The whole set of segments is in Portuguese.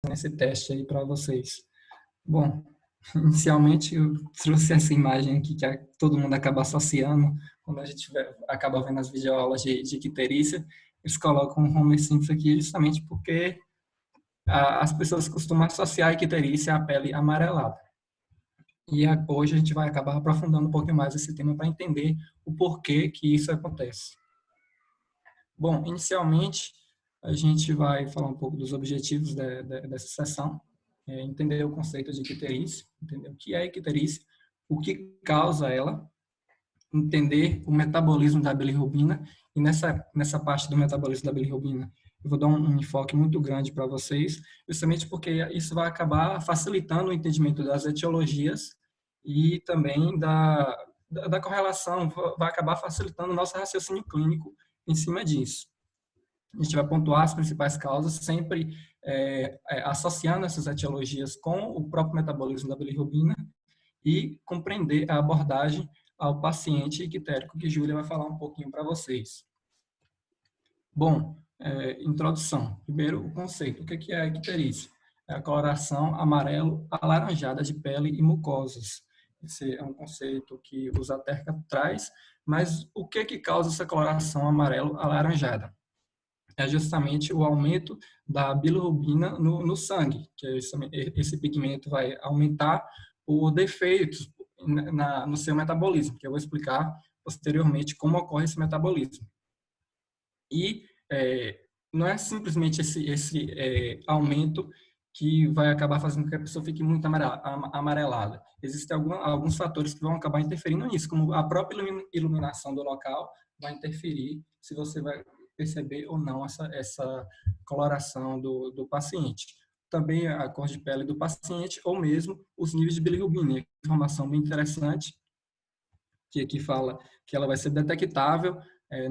esse teste aí para vocês. Bom, inicialmente eu trouxe essa imagem aqui que todo mundo acaba associando quando a gente acaba vendo as videoaulas de icterícia. Eles colocam o Homer Simpson aqui justamente porque as pessoas costumam associar a icterícia à pele amarelada. E hoje a gente vai acabar aprofundando um pouquinho mais esse tema para entender o porquê que isso acontece. Bom, inicialmente a gente vai falar um pouco dos objetivos dessa sessão, entender o conceito de icterícia, entender o que é icterícia, o que causa ela, entender o metabolismo da bilirrubina, e nessa parte do metabolismo da bilirrubina eu vou dar um enfoque muito grande para vocês, justamente porque isso vai acabar facilitando o entendimento das etiologias e também da correlação, vai acabar facilitando o nosso raciocínio clínico em cima disso. A gente vai pontuar as principais causas, sempre associando essas etiologias com o próprio metabolismo da bilirrubina e compreender a abordagem ao paciente ictérico, que Júlia vai falar um pouquinho para vocês. Bom, introdução. Primeiro, o conceito. O que é a icterícia? É a coloração amarelo-alaranjada de pele e mucosas. Esse é um conceito que o Zaterka traz, mas o que causa essa coloração amarelo-alaranjada? É justamente o aumento da bilirrubina no sangue, que esse pigmento vai aumentar por defeitos no seu metabolismo, que eu vou explicar posteriormente como ocorre esse metabolismo. E não é simplesmente esse aumento que vai acabar fazendo com que a pessoa fique muito amarelada. Existem alguns fatores que vão acabar interferindo nisso, como a própria iluminação do local vai interferir se você vai perceber ou não essa coloração do paciente. Também a cor de pele do paciente ou mesmo os níveis de bilirrubina. Informação bem interessante, que aqui fala que ela vai ser detectável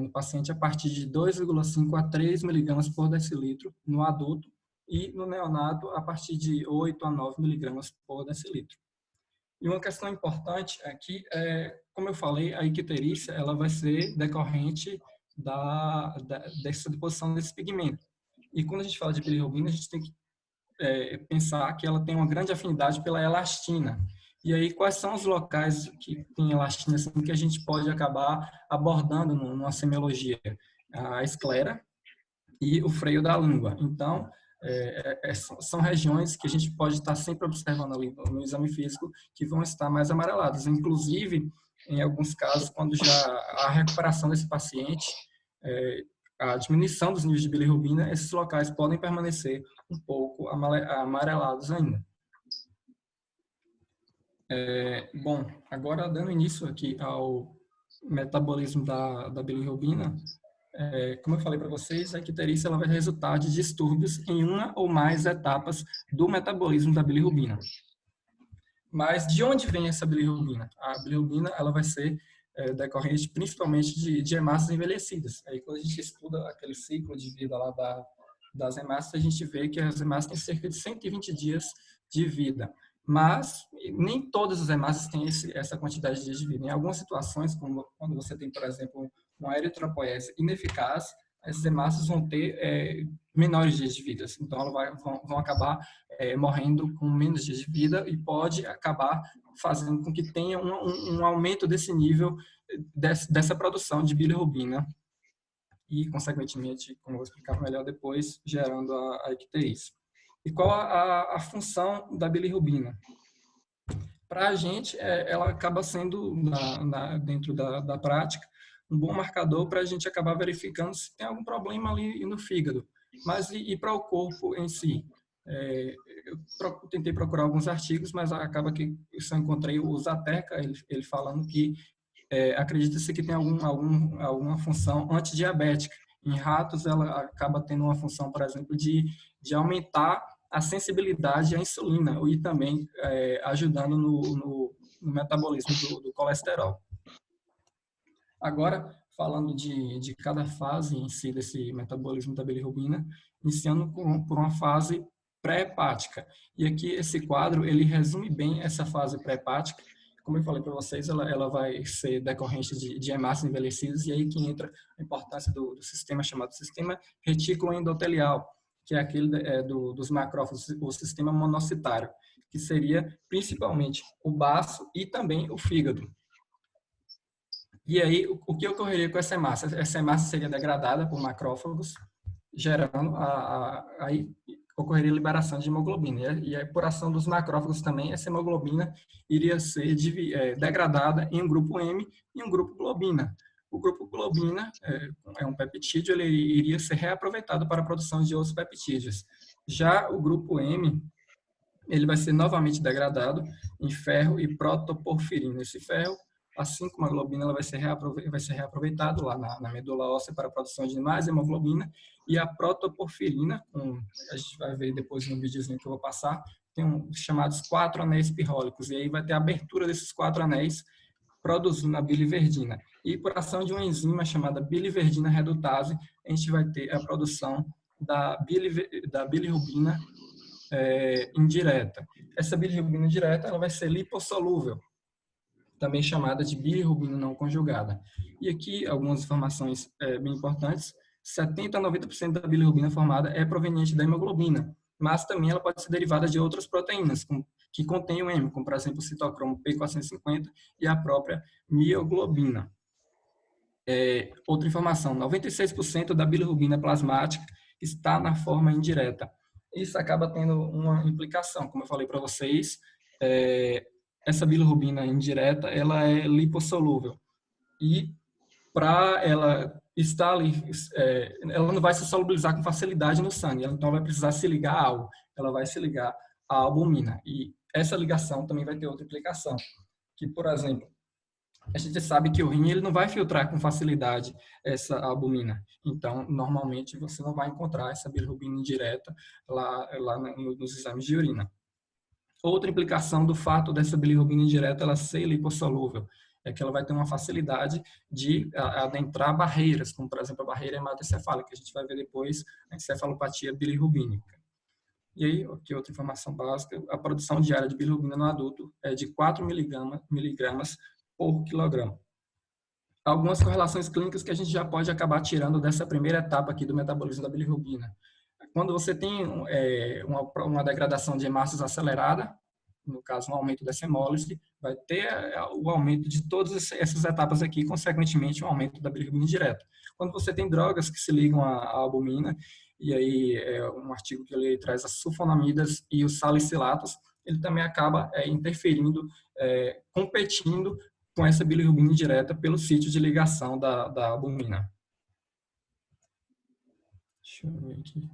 no paciente a partir de 2,5 a 3 miligramas por decilitro no adulto e no neonato a partir de 8 a 9 miligramas por decilitro. E uma questão importante aqui como eu falei, a icterícia ela vai ser decorrente dessa deposição desse pigmento. E quando a gente fala de bilirrubina, a gente tem que pensar que ela tem uma grande afinidade pela elastina. E aí, quais são os locais que tem elastina assim, que a gente pode acabar abordando numa semiologia? A esclera e o freio da língua. Então, são regiões que a gente pode estar sempre observando ali no exame físico que vão estar mais amareladas. Inclusive, em alguns casos, quando já a recuperação desse paciente, a diminuição dos níveis de bilirrubina, esses locais podem permanecer um pouco amarelados ainda. Bom, agora dando início aqui ao metabolismo da bilirrubina, como eu falei para vocês, a icterícia ela vai resultar de distúrbios em uma ou mais etapas do metabolismo da bilirrubina. Mas de onde vem essa bilirrubina? A bilirrubina ela vai ser decorrente principalmente de hemácias envelhecidas. Aí quando a gente estuda aquele ciclo de vida lá das hemácias, a gente vê que as hemácias têm cerca de 120 dias de vida. Mas nem todas as hemácias têm essa quantidade de dias de vida. Em algumas situações, como quando você tem, por exemplo, uma eritropoese ineficaz, essas hemácias vão ter menores dias de vida. Então, elas vão acabar morrendo com menos dias de vida e pode acabar fazendo com que tenha um aumento desse nível dessa produção de bilirrubina e, consequentemente, como eu vou explicar melhor depois, gerando a icterícia. E qual a função da bilirrubina? Para a gente, ela acaba sendo, dentro da prática, um bom marcador para a gente acabar verificando se tem algum problema ali no fígado. Mas e para o corpo em si? Eu tentei procurar alguns artigos, mas acaba que eu só encontrei o Zaterka, ele falando que acredita-se que tem alguma função antidiabética. Em ratos, ela acaba tendo uma função, por exemplo, de aumentar a sensibilidade à insulina e também ajudando no metabolismo do colesterol. Agora, falando de cada fase em si desse metabolismo da bilirrubina, iniciando por uma fase pré-hepática. E aqui esse quadro, ele resume bem essa fase pré-hepática. Como eu falei para vocês, ela vai ser decorrente de hemácias envelhecidas, e aí que entra a importância do sistema chamado sistema retículo endotelial, que é aquele dos macrófagos, o sistema monocitário, que seria principalmente o baço e também o fígado. E aí, o que ocorreria com essa hemácia? Essa hemácia seria degradada por macrófagos, gerando aí ocorreria liberação de hemoglobina. E por ação dos macrófagos também, essa hemoglobina iria ser degradada em um grupo M e um grupo globina. O grupo globina é um peptídeo, ele iria ser reaproveitado para a produção de outros peptídeos. Já o grupo M, ele vai ser novamente degradado em ferro e protoporfirina. Esse ferro, assim como a globina, ela vai ser reaproveitado lá na medula óssea para a produção de mais hemoglobina, e a protoporfirina, a gente vai ver depois no videozinho que eu vou passar, tem chamados 4 anéis pirrólicos, e aí vai ter a abertura desses 4 anéis produzindo a biliverdina. E por ação de uma enzima chamada biliverdina redutase, a gente vai ter a produção da bilirrubina indireta. Essa bilirrubina indireta ela vai ser lipossolúvel, também chamada de bilirrubina não conjugada. E aqui algumas informações bem importantes: 70% a 90% da bilirrubina formada é proveniente da hemoglobina, mas também ela pode ser derivada de outras proteínas que contêm o hemo, como por exemplo o citocromo P450 e a própria mioglobina. Outra informação: 96% da bilirrubina plasmática está na forma indireta. Isso acaba tendo uma implicação, como eu falei para vocês, essa bilirrubina indireta, ela é lipossolúvel. E para ela estar ali, ela não vai se solubilizar com facilidade no sangue, então ela vai precisar se ligar a algo, ela vai se ligar à albumina. E essa ligação também vai ter outra implicação, que, por exemplo, a gente sabe que o rim ele não vai filtrar com facilidade essa albumina. Então, normalmente, você não vai encontrar essa bilirrubina indireta lá nos exames de urina. Outra implicação do fato dessa bilirrubina indireta ela ser lipossolúvel é que ela vai ter uma facilidade de adentrar barreiras, como, por exemplo, a barreira hematoencefálica, que a gente vai ver depois, a encefalopatia bilirrubínica. E aí, aqui outra informação básica: a produção diária de bilirrubina no adulto é de 4 miligramas por quilograma. Algumas correlações clínicas que a gente já pode acabar tirando dessa primeira etapa aqui do metabolismo da bilirrubina. Quando você tem uma degradação de hemácias acelerada, no caso, um aumento dessa hemólise, vai ter o aumento de todas essas etapas aqui, consequentemente, um aumento da bilirrubina indireta. Quando você tem drogas que se ligam à albumina, e aí um artigo que ele traz as sulfonamidas e os salicilatos, ele também acaba interferindo, competindo com essa bilirrubina indireta pelo sítio de ligação da albumina. Deixa eu ver aqui.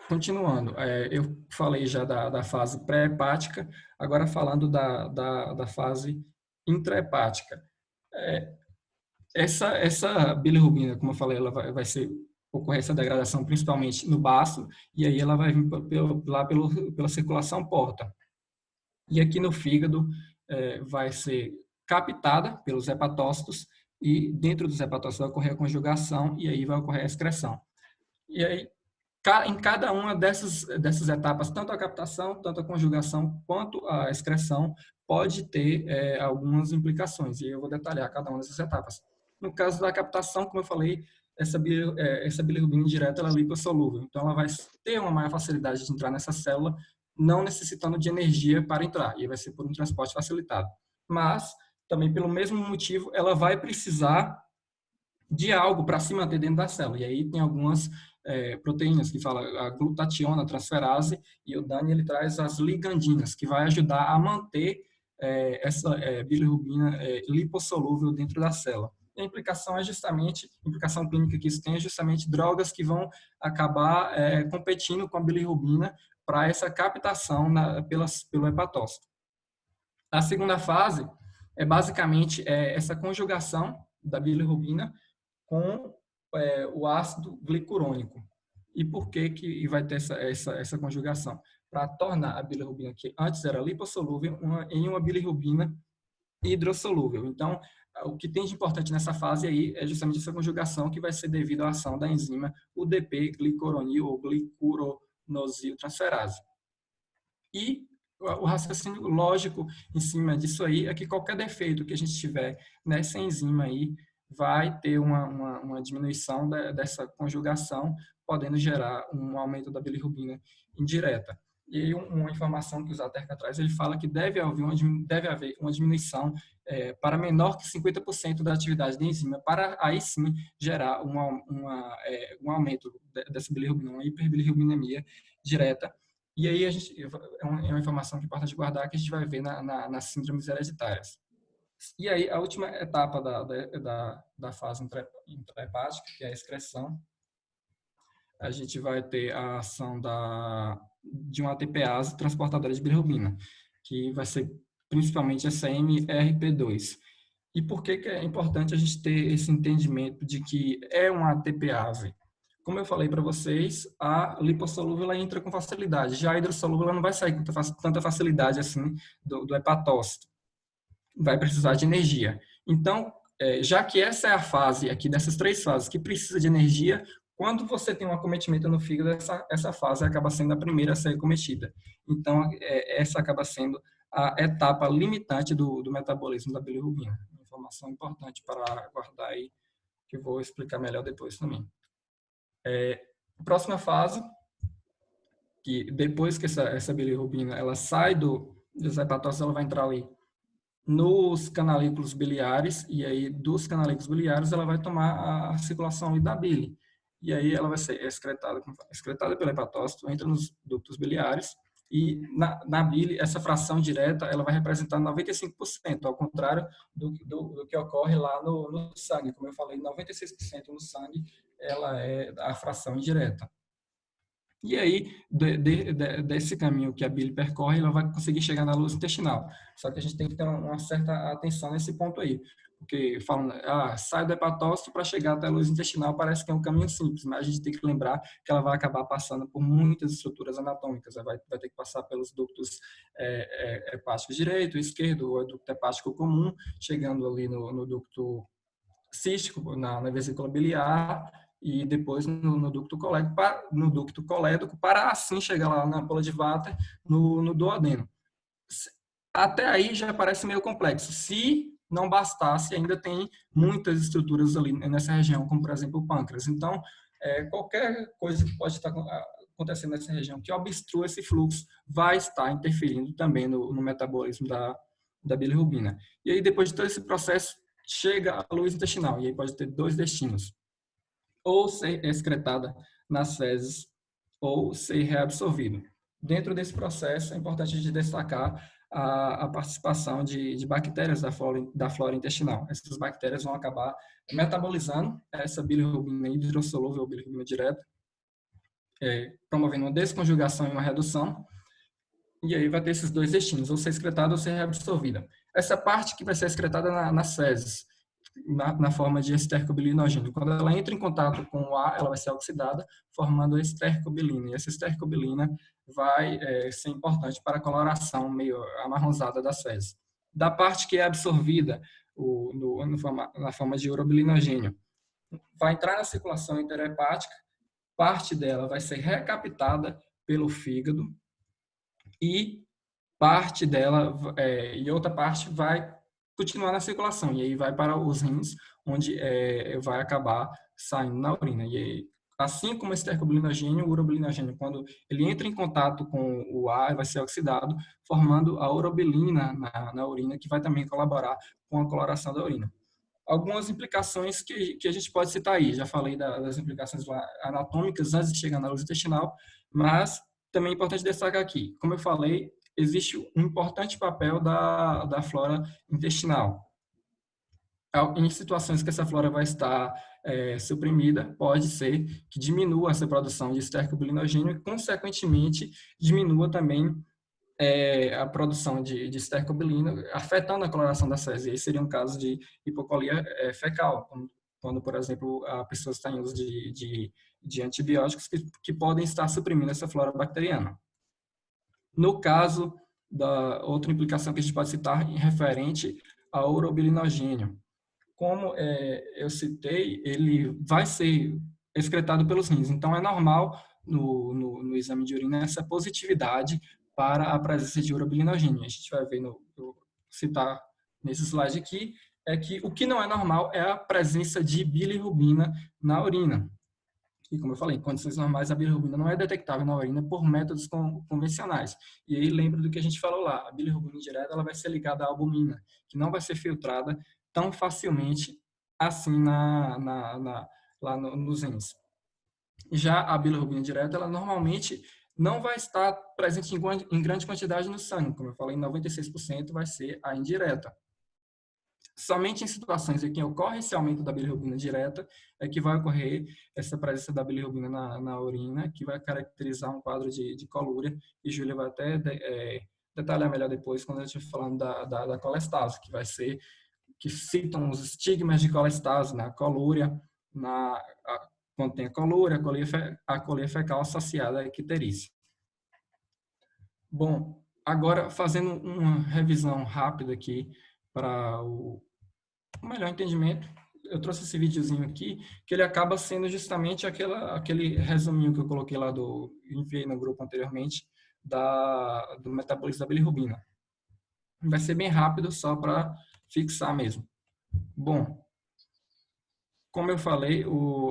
Continuando, eu falei já da fase pré-hepática, agora falando da fase intrahepática. Essa bilirrubina, como eu falei, ela vai ocorrer essa degradação principalmente no baço, e aí ela vai vir pela circulação porta. E aqui no fígado vai ser captada pelos hepatócitos, e dentro dos hepatócitos vai ocorrer a conjugação, e aí vai ocorrer a excreção. E aí, em cada uma dessas etapas, tanto a captação, tanto a conjugação, quanto a excreção, pode ter algumas implicações, e eu vou detalhar cada uma dessas etapas. No caso da captação, como eu falei, essa bilirrubina indireta ela é lipossolúvel, então ela vai ter uma maior facilidade de entrar nessa célula, não necessitando de energia para entrar, e vai ser por um transporte facilitado. Mas, também pelo mesmo motivo, ela vai precisar de algo para se manter dentro da célula, e aí tem algumas proteínas, que fala a glutationa, a transferase, e o Dani ele traz as ligandinas, que vai ajudar a manter essa bilirrubina lipossolúvel dentro da célula. E a implicação implicação clínica que isso tem é justamente drogas que vão acabar competindo com a bilirrubina para essa captação pelo hepatócito. A segunda fase é basicamente essa conjugação da bilirrubina com o ácido glicurônico. E por que vai ter essa conjugação? Para tornar a bilirrubina, que antes era lipossolúvel, em uma bilirrubina hidrossolúvel. Então, o que tem de importante nessa fase aí é justamente essa conjugação, que vai ser devido à ação da enzima UDP-glicuronil ou glicuronosiltransferase. E o raciocínio lógico em cima disso aí é que qualquer defeito que a gente tiver nessa enzima aí vai ter uma diminuição dessa conjugação podendo gerar um aumento da bilirrubina indireta. E aí, uma informação que o Zaterka traz, ele fala que deve haver uma diminuição para menor que 50% da atividade da enzima, para aí sim gerar um aumento dessa bilirrubina, uma hiperbilirrubinemia direta. E aí é uma informação que é importante guardar, que a gente vai ver nas síndromes hereditárias. E aí a última etapa da fase intrahepática, que é a excreção, a gente vai ter a ação de uma ATPase transportadora de bilirrubina, que vai ser principalmente essa MRP2. E por que é importante a gente ter esse entendimento de que é uma ATPase? Como eu falei para vocês, a lipossolúvel ela entra com facilidade, já a hidrossolúvel ela não vai sair com tanta facilidade assim do hepatócito, vai precisar de energia. Então, já que essa é a fase aqui dessas 3 fases que precisa de energia, quando você tem um acometimento no fígado, essa fase acaba sendo a primeira a ser acometida. Então, essa acaba sendo a etapa limitante do metabolismo da bilirrubina. Uma informação importante para guardar aí, que eu vou explicar melhor depois também. A próxima fase, que depois que essa bilirrubina ela sai dos hepatócitos, ela vai entrar ali nos canalículos biliares, e aí dos canalículos biliares ela vai tomar a circulação ali da bile. E aí ela vai ser excretada pelo hepatócito, entra nos ductos biliares, e na bile, essa fração direta ela vai representar 95%, ao contrário do que ocorre lá no sangue. Como eu falei, 96% no sangue ela é a fração indireta. E aí, desse caminho que a bile percorre, ela vai conseguir chegar na luz intestinal. Só que a gente tem que ter uma certa atenção nesse ponto aí. Porque falam, sai do hepatócito para chegar até a luz intestinal, parece que é um caminho simples, mas a gente tem que lembrar que ela vai acabar passando por muitas estruturas anatômicas. Vai ter que passar pelos ductos hepáticos direito, esquerdo, o ducto hepático comum, chegando ali no ducto cístico, na vesícula biliar, e depois no ducto colédoco, para assim chegar lá na ampola de Vater, no duodeno. Até aí já parece meio complexo. Se não bastasse, ainda tem muitas estruturas ali nessa região, como por exemplo o pâncreas. Então, qualquer coisa que pode estar acontecendo nessa região que obstrua esse fluxo vai estar interferindo também no metabolismo da bilirrubina. E aí, depois de todo esse processo, chega à luz intestinal, e aí pode ter 2 destinos: ou ser excretada nas fezes, ou ser reabsorvido. Dentro desse processo, é importante a gente destacar a participação de bactérias da flora intestinal. Essas bactérias vão acabar metabolizando essa bilirrubina hidrossolúvel ou bilirrubina direta, promovendo uma desconjugação e uma redução. E aí vai ter esses 2 destinos, ou ser excretada ou ser reabsorvida. Essa parte que vai ser excretada nas fezes, na forma de estercobilinogênio. Quando ela entra em contato com o ar, ela vai ser oxidada, formando a estercobilina. E essa estercobilina vai ser importante para a coloração meio amarronzada das fezes. Da parte que é absorvida na forma de urobilinogênio, vai entrar na circulação interhepática, parte dela vai ser recaptada pelo fígado, e parte dela e outra parte vai continuar na circulação, e aí vai para os rins, onde vai acabar saindo na urina. E aí, assim como o estercobilinogênio, o urobilinogênio, quando ele entra em contato com o ar, vai ser oxidado, formando a urobilina na urina, que vai também colaborar com a coloração da urina. Algumas implicações que a gente pode citar aí, já falei das implicações anatômicas antes de chegar na luz intestinal, mas também é importante destacar aqui, como eu falei, existe um importante papel da flora intestinal. Em situações que essa flora vai estar suprimida, pode ser que diminua essa produção de estercobilinogênio e, consequentemente, diminua também a produção de estercobilina, afetando a coloração das fezes. E aí seria um caso de hipocolia fecal, quando, por exemplo, a pessoa está em uso de antibióticos que podem estar suprimindo essa flora bacteriana. No caso da outra implicação que a gente pode citar referente ao urobilinogênio, como eu citei, ele vai ser excretado pelos rins. Então, é normal no exame de urina essa positividade para a presença de urobilinogênio. A gente vai ver, citar nesse slide aqui, é que o que não é normal é a presença de bilirrubina na urina. E como eu falei, em condições normais a bilirrubina não é detectável na urina por métodos convencionais. E aí lembra do que a gente falou lá, a bilirrubina indireta ela vai ser ligada à albumina, que não vai ser filtrada tão facilmente assim lá nos rins. Já a bilirrubina direta, ela normalmente não vai estar presente em grande quantidade no sangue, como eu falei, 96% vai ser a indireta. Somente em situações em que ocorre esse aumento da bilirrubina direta é que vai ocorrer essa presença da bilirrubina na urina, que vai caracterizar um quadro de colúria, e Júlia vai até detalhar melhor depois quando a gente estiver falando da colestase, que vai ser, que citam os estigmas de colestase na colúria, quando tem a colúria, a colia fecal associada à icterícia. Bom, agora fazendo uma revisão rápida aqui para o melhor entendimento, eu trouxe esse videozinho aqui, que ele acaba sendo justamente aquele resuminho que eu coloquei lá enviei no grupo anteriormente, do metabolismo da bilirrubina. Vai ser bem rápido, só para fixar mesmo. Bom, como eu falei,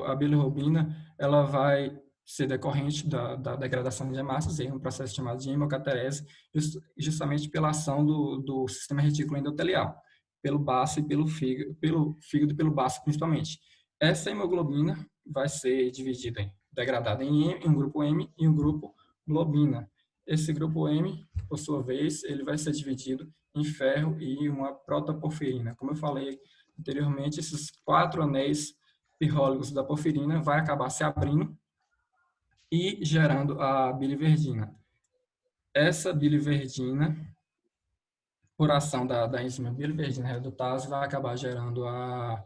a bilirrubina ela vai ser decorrente da degradação de hemácias em um processo chamado de hemocaterese, justamente pela ação do sistema retículo endotelial, pelo baço e pelo fígado e pelo baço principalmente. Essa hemoglobina vai ser degradada em um grupo M e um grupo globina. Esse grupo M, por sua vez, ele vai ser dividido em ferro e uma protoporfirina. Como eu falei anteriormente, esses 4 anéis pirrólicos da porfirina vai acabar se abrindo e gerando a biliverdina. Essa biliverdina, por ação da enzima biliverdina redutase, vai acabar gerando a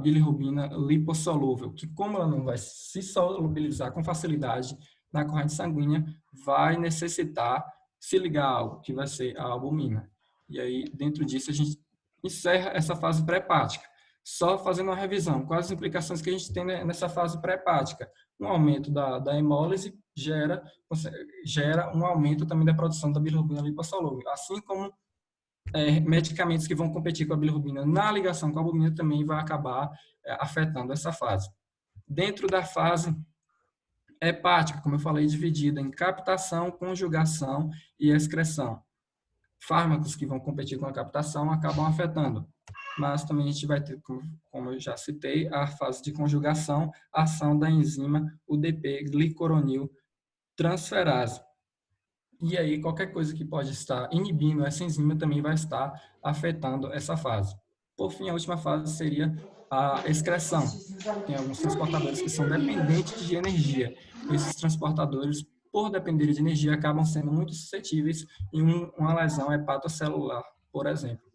bilirrubina lipossolúvel, que como ela não vai se solubilizar com facilidade na corrente sanguínea, vai necessitar se ligar a algo, que vai ser a albumina. E aí, dentro disso, a gente encerra essa fase pré-hepática. Só fazendo uma revisão, quais as implicações que a gente tem nessa fase pré-hepática? Um aumento da hemólise gera um aumento também da produção da bilirrubina lipossolúvel, assim como medicamentos que vão competir com a bilirrubina na ligação com a albumina também vai acabar afetando essa fase. Dentro da fase hepática, como eu falei, dividida em captação, conjugação e excreção. Fármacos que vão competir com a captação acabam afetando, mas também a gente vai ter, como eu já citei, a fase de conjugação, a ação da enzima UDP glicoronil transferase. E aí, qualquer coisa que pode estar inibindo essa enzima também vai estar afetando essa fase. Por fim, a última fase seria a excreção. Tem alguns transportadores que são dependentes de energia. Esses transportadores, por dependerem de energia, acabam sendo muito suscetíveis em uma lesão hepatocelular, por exemplo.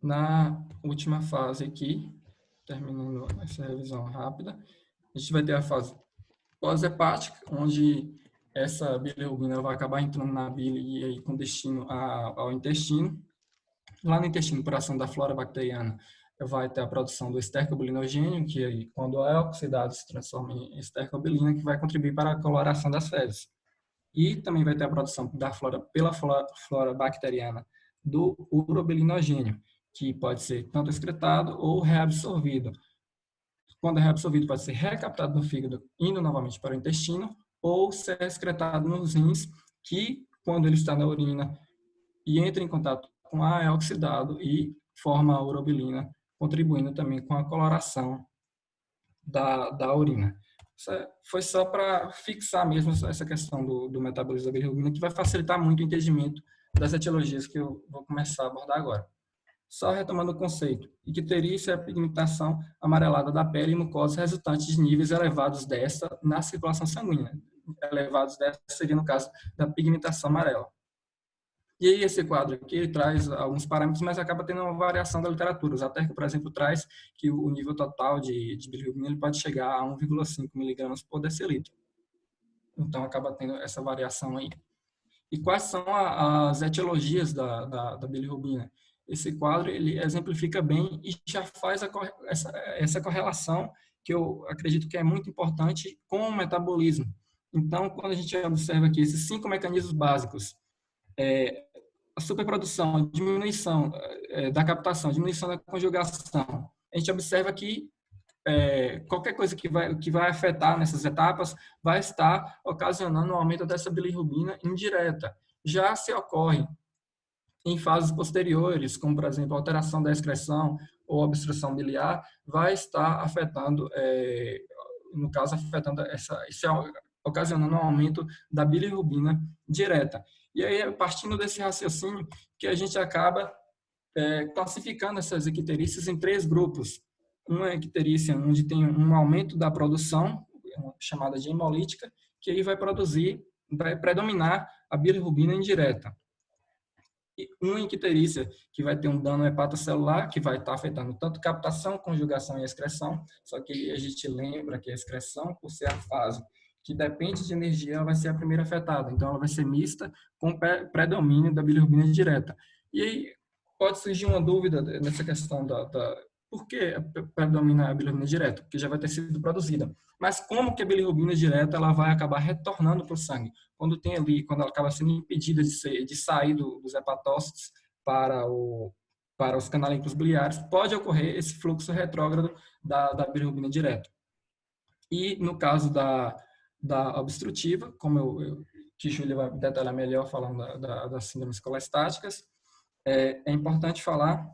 Na última fase aqui, terminando essa revisão rápida, a gente vai ter a fase pós-hepática, onde essa bilirrubina vai acabar entrando na bile e aí com destino ao intestino. Lá no intestino, por ação da flora bacteriana, vai ter a produção do estercobilinogênio, que aí, quando é oxidado se transforma em estercobilina, que vai contribuir para a coloração das fezes. E também vai ter a produção pela flora bacteriana do urobilinogênio, que pode ser tanto excretado ou reabsorvido. Quando é reabsorvido, pode ser recaptado no fígado, indo novamente para o intestino, ou ser excretado nos rins, que, quando ele está na urina e entra em contato com ar, é oxidado e forma a urobilina, contribuindo também com a coloração da urina. Isso foi só para fixar mesmo essa questão do metabolismo da bilirrubina, que vai facilitar muito o entendimento das etiologias que eu vou começar a abordar agora. Só retomando o conceito, icterícia é a pigmentação amarelada da pele e mucosa resultante de níveis elevados desta na circulação sanguínea. Elevados desta seria, no caso, da pigmentação amarela. E aí esse quadro aqui ele traz alguns parâmetros, mas acaba tendo uma variação da literatura. O Zaterka, por exemplo, traz que o nível total de bilirrubina ele pode chegar a 1,5 miligramas por decilitro. Então acaba tendo essa variação aí. E quais são as etiologias da bilirrubina? Esse quadro ele exemplifica bem e já faz essa correlação que eu acredito que é muito importante com o metabolismo. Então, quando a gente observa aqui esses 5 mecanismos básicos, a superprodução, a diminuição da captação, a diminuição da conjugação, a gente observa que qualquer coisa que vai afetar nessas etapas vai estar ocasionando um aumento dessa bilirrubina indireta. Já se ocorre em fases posteriores, como, por exemplo, alteração da excreção ou obstrução biliar, vai estar afetando, no caso, afetando ocasionando um aumento da bilirrubina direta. E aí, partindo desse raciocínio, que a gente acaba classificando essas icterícias em 3 grupos. Uma icterícia onde tem um aumento da produção, chamada de hemolítica, que aí vai predominar a bilirrubina indireta. E uma icterícia que vai ter um dano hepatocelular, que vai estar afetando tanto captação, conjugação e excreção, só que a gente lembra que a excreção, por ser a fase que depende de energia, ela vai ser a primeira afetada. Então, ela vai ser mista com predomínio da bilirrubina direta. E aí, pode surgir uma dúvida nessa questão por que predomina a bilirrubina direta? Porque já vai ter sido produzida. Mas como que a bilirrubina direta ela vai acabar retornando para o sangue? Quando ela acaba sendo impedida de sair dos hepatócitos para os canalículos biliares, pode ocorrer esse fluxo retrógrado da bilirrubina direta. E no caso da obstrutiva, que Júlia vai detalhar melhor falando das síndromes colestáticas, é importante falar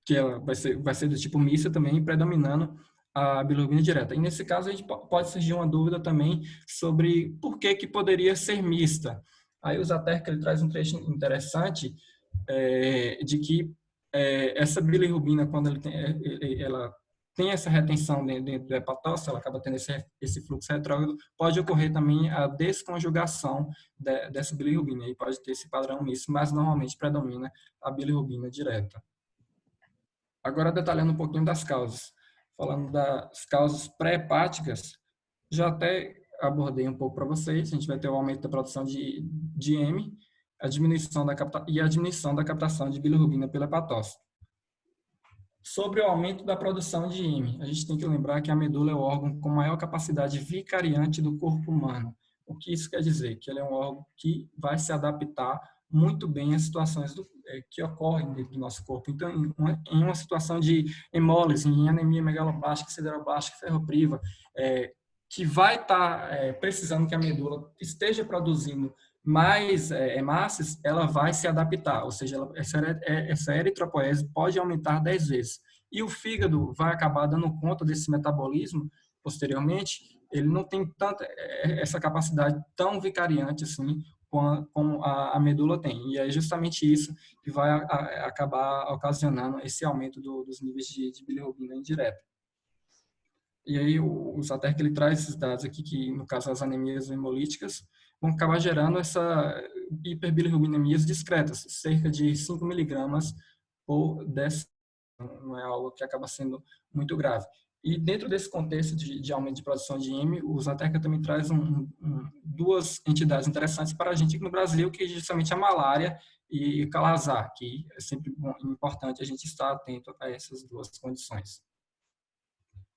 que ela vai ser do tipo mista também, predominando a bilirrubina direta. E nesse caso, a gente pode surgir uma dúvida também sobre por que poderia ser mista. Aí o Zaterka ele traz um trecho interessante de que essa bilirrubina, quando ela tem essa retenção dentro do hepatócito, ela acaba tendo esse fluxo retrógrado, pode ocorrer também a desconjugação dessa bilirrubina, e pode ter esse padrão misto, mas normalmente predomina a bilirrubina direta. Agora, detalhando um pouquinho das causas. Falando das causas pré-hepáticas, já até abordei um pouco para vocês. A gente vai ter o aumento da produção de M, a diminuição da captação de bilirrubina pelo hepatócito. Sobre o aumento da produção de M, a gente tem que lembrar que a medula é o órgão com maior capacidade vicariante do corpo humano. O que isso quer dizer? Que ele é um órgão que vai se adaptar muito bem às situações que ocorrem dentro do nosso corpo. Então, em uma situação de hemólise, em anemia megaloblástica, sideroblástica, ferropriva, que vai estar precisando que a medula esteja produzindo mais hemácias, ela vai se adaptar, ou seja, essa eritropoese pode aumentar 10 vezes. E o fígado vai acabar dando conta desse metabolismo posteriormente, ele não tem tanta essa capacidade tão vicariante assim como a medula tem. E é justamente isso que vai acabar ocasionando esse aumento dos níveis de bilirrubina indireta. E aí o Zaterka ele traz esses dados aqui que, no caso, as anemias hemolíticas vão acabar gerando essa hiperbilirrubinemias discretas, cerca de 5 miligramas por decilitro. Não é algo que acaba sendo muito grave. E dentro desse contexto de aumento de produção de M, o Zaterka também traz duas entidades interessantes para a gente aqui no Brasil, que é justamente a malária e o calazar, que é sempre importante a gente estar atento a essas duas condições.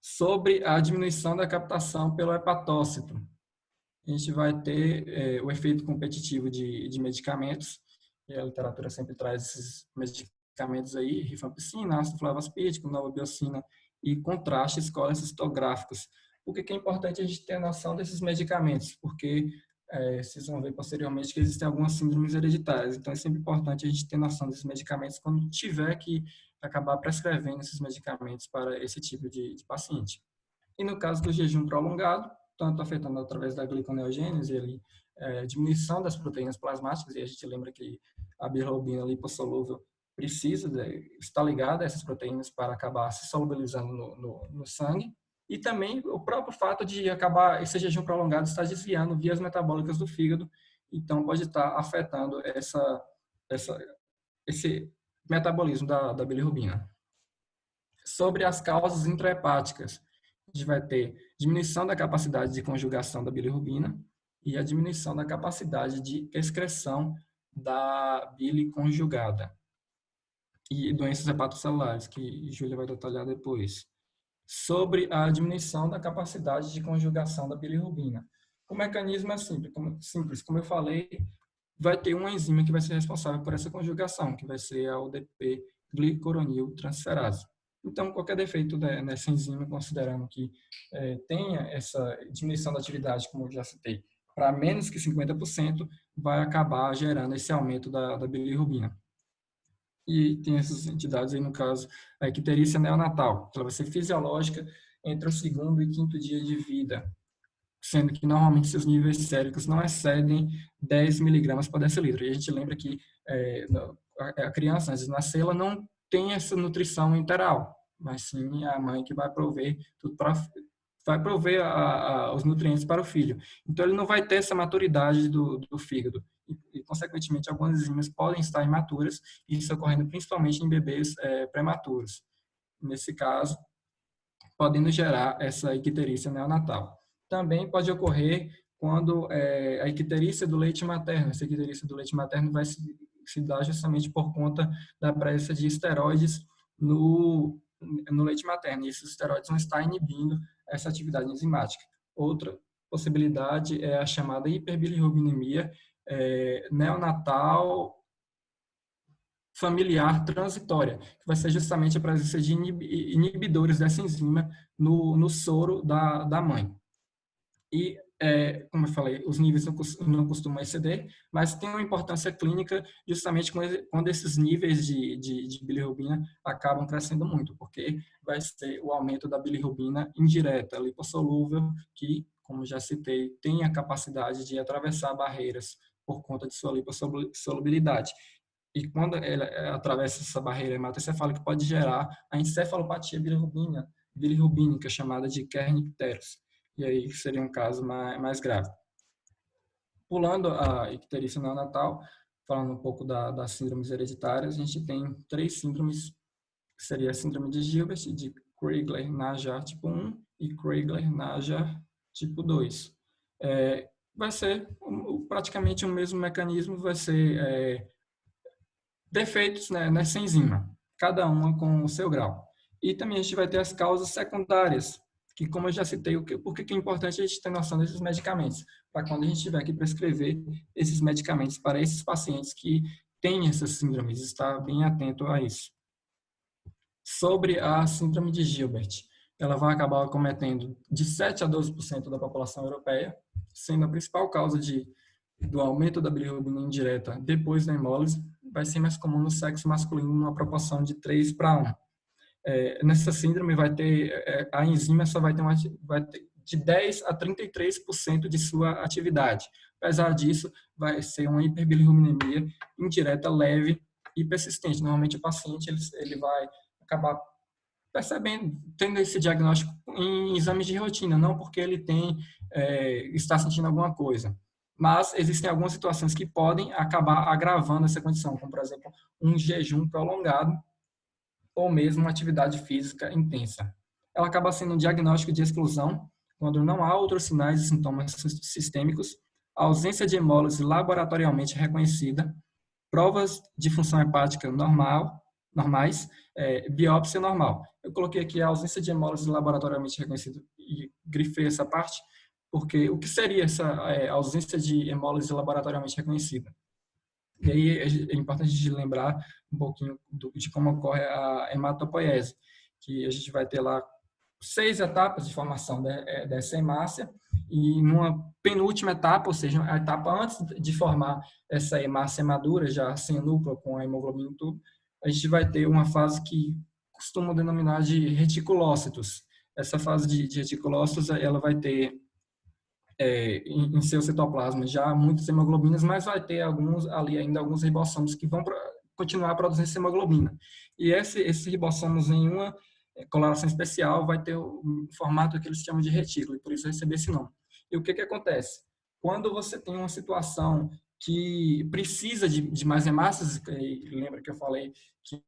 Sobre a diminuição da captação pelo hepatócito, a gente vai ter o efeito competitivo de medicamentos, e a literatura sempre traz esses medicamentos aí, rifampicina, ácido flavospídico, novabiocina e contrastes colecistográficos. Por que é importante a gente ter noção desses medicamentos? Porque vocês vão ver posteriormente que existem algumas síndromes hereditárias, então é sempre importante a gente ter noção desses medicamentos quando tiver que acabar prescrevendo esses medicamentos para esse tipo de paciente. E no caso do jejum prolongado, tanto afetando através da gliconeogênese, diminuição das proteínas plasmáticas, e a gente lembra que a bilirrubina lipossolúvel precisa estar ligada a essas proteínas para acabar se solubilizando no sangue, e também o próprio fato de acabar esse jejum prolongado estar desviando vias metabólicas do fígado, então pode estar afetando esse metabolismo da bilirrubina. Sobre as causas intrahepáticas, a gente vai ter diminuição da capacidade de conjugação da bilirrubina e a diminuição da capacidade de excreção da bile conjugada. E doenças hepatocelulares, que Júlia vai detalhar depois. Sobre a diminuição da capacidade de conjugação da bilirrubina. O mecanismo é simples. Como eu falei, vai ter uma enzima que vai ser responsável por essa conjugação, que vai ser a UDP-glicoroniltransferase. Então, qualquer defeito nessa enzima, considerando que tenha essa diminuição da atividade, como eu já citei, para menos que 50%, vai acabar gerando esse aumento da bilirrubina. E tem essas entidades aí, no caso, a icterícia neonatal, que ela vai ser fisiológica entre o segundo e quinto dia de vida, sendo que normalmente seus níveis séricos não excedem 10 miligramas por decilitro. E a gente lembra que a criança, antes de nascer, ela não tem essa nutrição enteral, mas sim a mãe que vai prover tudo para vai prover os nutrientes para o filho. Então, ele não vai ter essa maturidade do fígado. Consequentemente, algumas enzimas podem estar imaturas, isso ocorrendo principalmente em bebês prematuros. Nesse caso, podendo gerar essa icterícia neonatal. Também pode ocorrer quando a icterícia do leite materno. Essa icterícia do leite materno vai se dar justamente por conta da presença de esteroides no leite materno. E esses esteroides vão estar inibindo essa atividade enzimática. Outra possibilidade é a chamada hiperbilirrubinemia neonatal familiar transitória, que vai ser justamente a presença de inibidores dessa enzima no soro da mãe. E, como eu falei, os níveis não costumam exceder, mas tem uma importância clínica justamente quando esses níveis de bilirrubina acabam crescendo muito, porque vai ser o aumento da bilirrubina indireta, lipossolúvel, que, como já citei, tem a capacidade de atravessar barreiras por conta de sua lipossolubilidade. E quando ela atravessa essa barreira hematoencefálica, pode gerar a encefalopatia bilirrubínica, chamada de Kernicterus. E aí seria um caso mais grave. Pulando a icterícia neonatal, falando um pouco das síndromes hereditárias, a gente tem 3 síndromes, que seria a síndrome de Gilbert, de Crigler-Najjar tipo 1 e Crigler-Najjar tipo 2. Vai ser praticamente o mesmo mecanismo, vai ser defeitos, né, nessa enzima, cada uma com o seu grau. E também a gente vai ter as causas secundárias, que, como eu já citei, por que é importante a gente ter noção desses medicamentos, para quando a gente tiver que prescrever esses medicamentos para esses pacientes que têm essas síndromes, estar bem atento a isso. Sobre a síndrome de Gilbert, ela vai acabar acometendo de 7 a 12% da população europeia, sendo a principal causa do aumento da bilirrubina indireta depois da hemólise, vai ser mais comum no sexo masculino, numa proporção de 3 para 1. Nessa síndrome, a enzima só vai ter de 10 a 33% de sua atividade. Apesar disso, vai ser uma hiperbilirrubinemia indireta leve e persistente. Normalmente, o paciente ele vai acabar percebendo, tendo esse diagnóstico em exames de rotina, não porque ele está sentindo alguma coisa. Mas existem algumas situações que podem acabar agravando essa condição, como, por exemplo, um jejum prolongado ou mesmo uma atividade física intensa. Ela acaba sendo um diagnóstico de exclusão quando não há outros sinais e sintomas sistêmicos, ausência de hemólise laboratorialmente reconhecida, provas de função hepática normais, biópsia normal. Eu coloquei aqui a ausência de hemólise laboratorialmente reconhecida e grifei essa parte, porque o que seria essa ausência de hemólise laboratorialmente reconhecida? E aí é importante a gente lembrar um pouquinho de como ocorre a hematopoiese, que a gente vai ter lá 6 etapas de formação dessa hemácia, e numa penúltima etapa, ou seja, a etapa antes de formar essa hemácia madura, já sem núcleo, com a hemoglobina e tudo, a gente vai ter uma fase que costumam denominar de reticulócitos. Essa fase de reticulócitos, ela vai ter em seu citoplasma já muitas hemoglobinas, mas vai ter ainda alguns ribossomos que vão continuar produzindo essa hemoglobina. E esses ribossomos em uma coloração especial vai ter o formato que eles chamam de retículo, e por isso receber esse nome. E o que acontece? Quando você tem uma situação que precisa de mais hemácias, lembra que eu falei que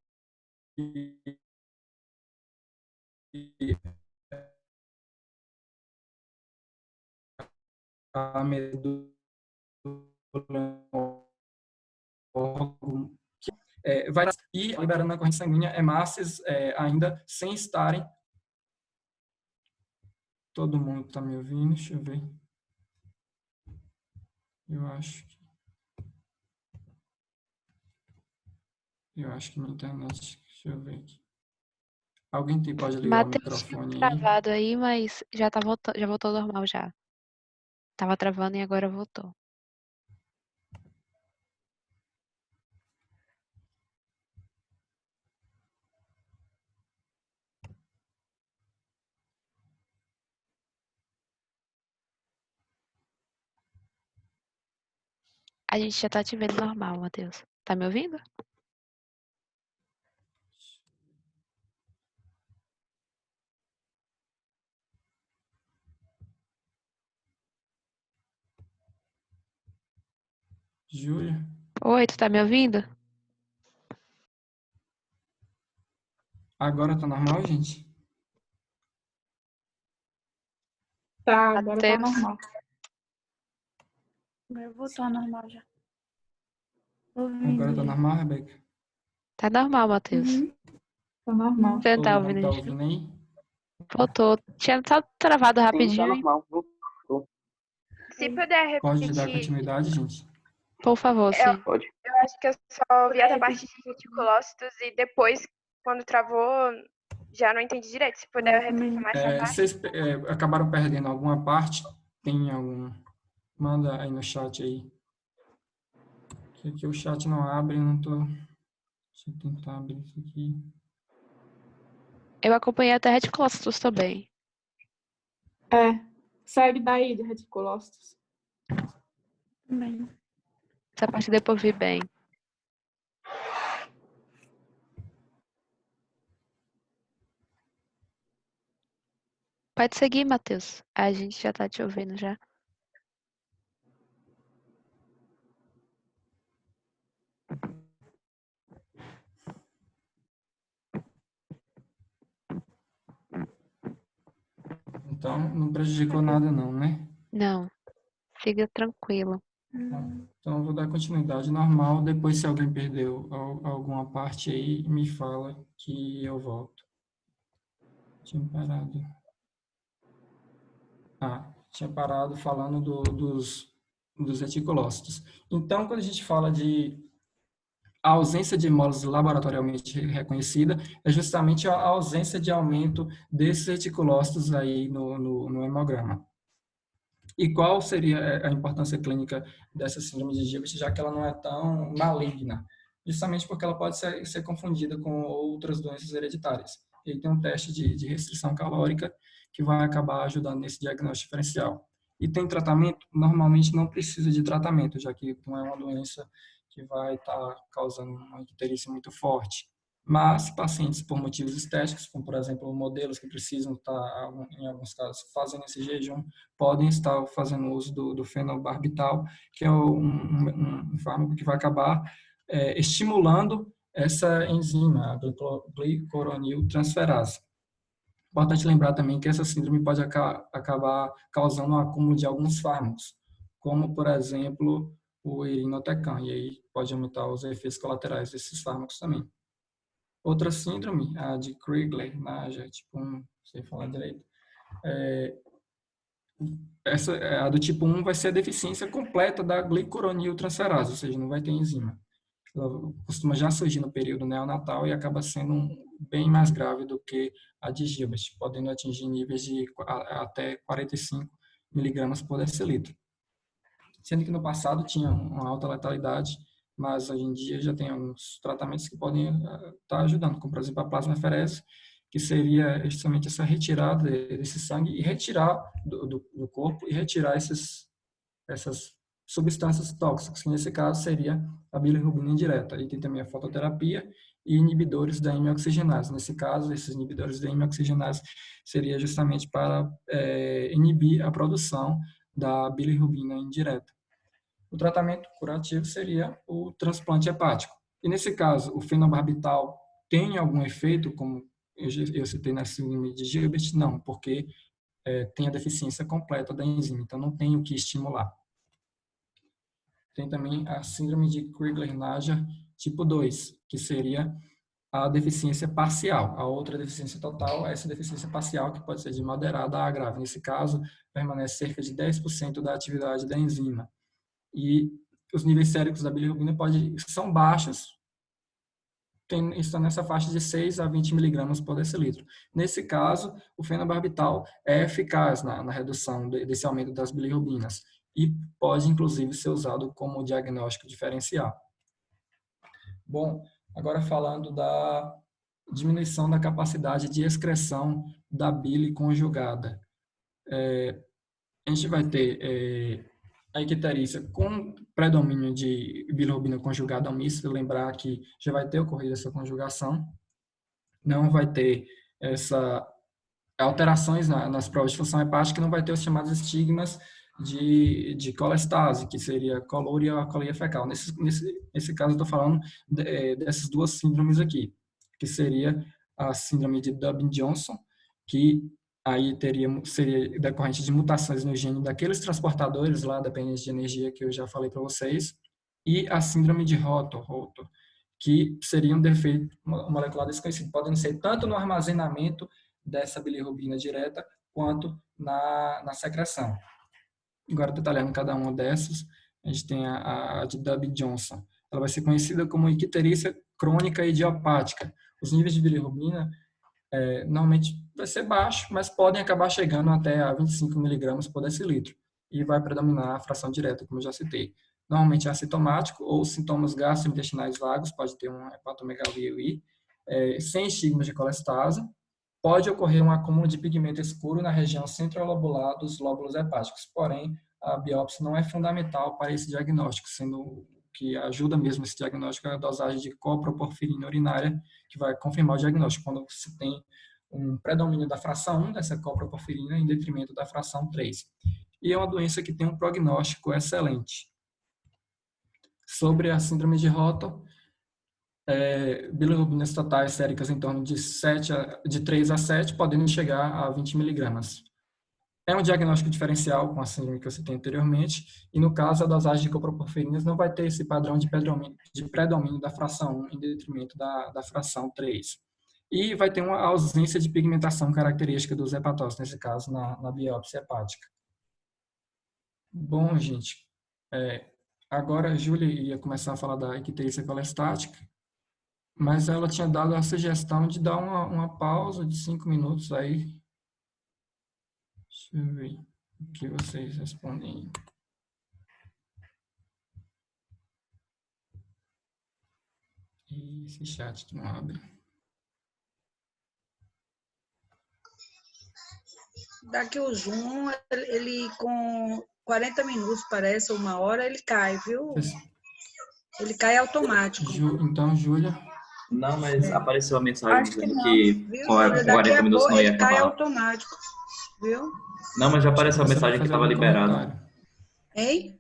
a medula vai ir liberando na corrente sanguínea hemácias ainda sem estarem. Todo mundo está me ouvindo? Deixa eu ver. Eu acho que minha internet. Deixa eu ver aqui. Pode ligar o Matheus tinha microfone aí? travado aí, mas já tá voltando, já voltou ao normal já. Tava travando e agora voltou. A gente já tá te vendo normal, Matheus. Tá me ouvindo? Júlia? Oi, tu tá me ouvindo? Agora tá normal, gente? Tá, agora tá Matheus, normal. Agora voltou ao normal já. Ouvindo Agora tá já. normal, Rebeca? tá normal, Matheus. Uhum. Tá normal. Você não tá Todo mundo ouvindo a tá gente? ouvindo aí? Voltou. Tinha só travado Sim, tá rapidinho, hein? normal. Voltou. Se puder Pode dar repetir, continuidade, gente? Por favor, sim. Pode. eu acho que eu só vi essa parte de reticulócitos e depois, quando travou, já não entendi direito. Se puder repetir mais essa parte. Vocês acabaram perdendo alguma parte? Tem algum? Manda aí no chat aí. Que aqui o chat não abre, não tô... Deixa eu tentar abrir isso aqui. Eu acompanhei até reticulócitos também. É. Segue daí de reticulócitos. Também. Essa parte deu pra ouvir bem. Pode seguir, Matheus. A gente já tá te ouvindo já. Então, não prejudicou nada não, né? Não, siga tranquilo. Então, eu vou dar continuidade normal. Depois, se alguém perdeu alguma parte aí, me fala que eu volto. Tinha parado. Tinha parado falando dos reticulócitos. Então, quando a gente fala de a ausência de hemólise laboratorialmente reconhecida, é justamente a ausência de aumento desses reticulócitos aí no hemograma. E qual seria a importância clínica dessa síndrome de Gilbert, já que ela não é tão maligna? Justamente porque ela pode ser confundida com outras doenças hereditárias. E aí tem um teste de restrição calórica que vai acabar ajudando nesse diagnóstico diferencial. E tem tratamento? Normalmente não precisa de tratamento, já que não é uma doença que vai estar causando uma icterícia muito forte. Mas pacientes por motivos estéticos, como por exemplo modelos que precisam estar, em alguns casos, fazendo esse jejum, podem estar fazendo uso do fenobarbital, que é um fármaco que vai acabar estimulando essa enzima, a glicoroniltransferase. Importante lembrar também que essa síndrome pode acabar causando um acúmulo de alguns fármacos, como, por exemplo, o irinotecan, e aí pode aumentar os efeitos colaterais desses fármacos também. Outra síndrome, a de Crigler-Najjar, tipo 1, não sei falar direito, a do tipo 1 vai ser a deficiência completa da glicoroniltransferase, ou seja, não vai ter enzima. Ela costuma já surgir no período neonatal e acaba sendo bem mais grave do que a de Gilbert, podendo atingir níveis de até 45 miligramas por decilitro. Sendo que no passado tinha uma alta letalidade, mas hoje em dia já tem alguns tratamentos que podem estar ajudando, como por exemplo a plasmaferese, que seria justamente essa retirada desse sangue e retirar do corpo e retirar essas substâncias tóxicas, que nesse caso seria a bilirrubina indireta. E tem também a fototerapia e inibidores da hemioxigenase. Nesse caso, esses inibidores da hemioxigenase seria justamente para inibir a produção da bilirrubina indireta. O tratamento curativo seria o transplante hepático. E nesse caso, o fenobarbital tem algum efeito, como eu citei na síndrome de Gilbert? Não, porque tem a deficiência completa da enzima, então não tem o que estimular. Tem também a síndrome de Crigler-Najjar tipo 2, que seria a deficiência parcial. A outra deficiência total é essa deficiência parcial, que pode ser de moderada a grave. Nesse caso, permanece cerca de 10% da atividade da enzima. E os níveis séricos da bilirrubina são baixos, está nessa faixa de 6 a 20 miligramas por decilitro. Nesse caso, o fenobarbital é eficaz na redução desse aumento das bilirrubinas e pode, inclusive, ser usado como diagnóstico diferencial. Bom, agora falando da diminuição da capacidade de excreção da bile conjugada. A gente vai ter a icterícia com predomínio de bilirrubina conjugada ao misto, lembrar que já vai ter ocorrido essa conjugação, não vai ter alterações nas provas de função hepática, não vai ter os chamados estigmas de colestase, que seria colúria e alcoolia fecal. Nesse caso, eu estou falando dessas duas síndromes aqui, que seria a síndrome de Dubin-Johnson, que aí seria decorrente de mutações no gene daqueles transportadores lá, dependentes de energia, que eu já falei para vocês, e a síndrome de Hutton, que seria um defeito molecular desconhecido. Podem ser tanto no armazenamento dessa bilirrubina direta, quanto na secreção. Agora, detalhando cada uma dessas, a gente tem a de Dubin-Johnson. Ela vai ser conhecida como icterícia crônica idiopática. Os níveis de bilirrubina normalmente vai ser baixo, mas podem acabar chegando até a 25 miligramas por decilitro. E vai predominar a fração direta, como eu já citei. Normalmente é assintomático ou sintomas gastrointestinais vagos, pode ter uma hepatomegalia sem estigmas de colestase. Pode ocorrer um acúmulo de pigmento escuro na região centrolobular dos lóbulos hepáticos. Porém, a biópsia não é fundamental para esse diagnóstico, sendo que ajuda mesmo esse diagnóstico a dosagem de coproporfirina urinária, que vai confirmar o diagnóstico quando se tem um predomínio da fração 1 dessa coproporfirina em detrimento da fração 3. E é uma doença que tem um prognóstico excelente. Sobre a síndrome de Hutton, bilirrubinas totais séricas em torno de 3 a 7, podendo chegar a 20 miligramas. É um diagnóstico diferencial com a síndrome que eu citei anteriormente, e no caso a dosagem de coproporfirinas não vai ter esse padrão de predomínio da fração 1 em detrimento da fração 3. E vai ter uma ausência de pigmentação característica dos hepatócitos, nesse caso na biópsia hepática. Bom, gente, agora a Júlia ia começar a falar da icterícia colestática, mas ela tinha dado a sugestão de dar uma pausa de 5 minutos aí. Deixa eu ver o que vocês respondem. Esse chat que não abre. Daqui o Zoom, ele com 40 minutos, parece, ou 1 hora, ele cai, viu? Ele cai automático. Então, Júlia... Não, mas apareceu a mensagem dizendo que com Júlia, 40 minutos não ia ele cai acabar. automático, viu? Não, mas já apareceu a mensagem que estava liberado. Hein?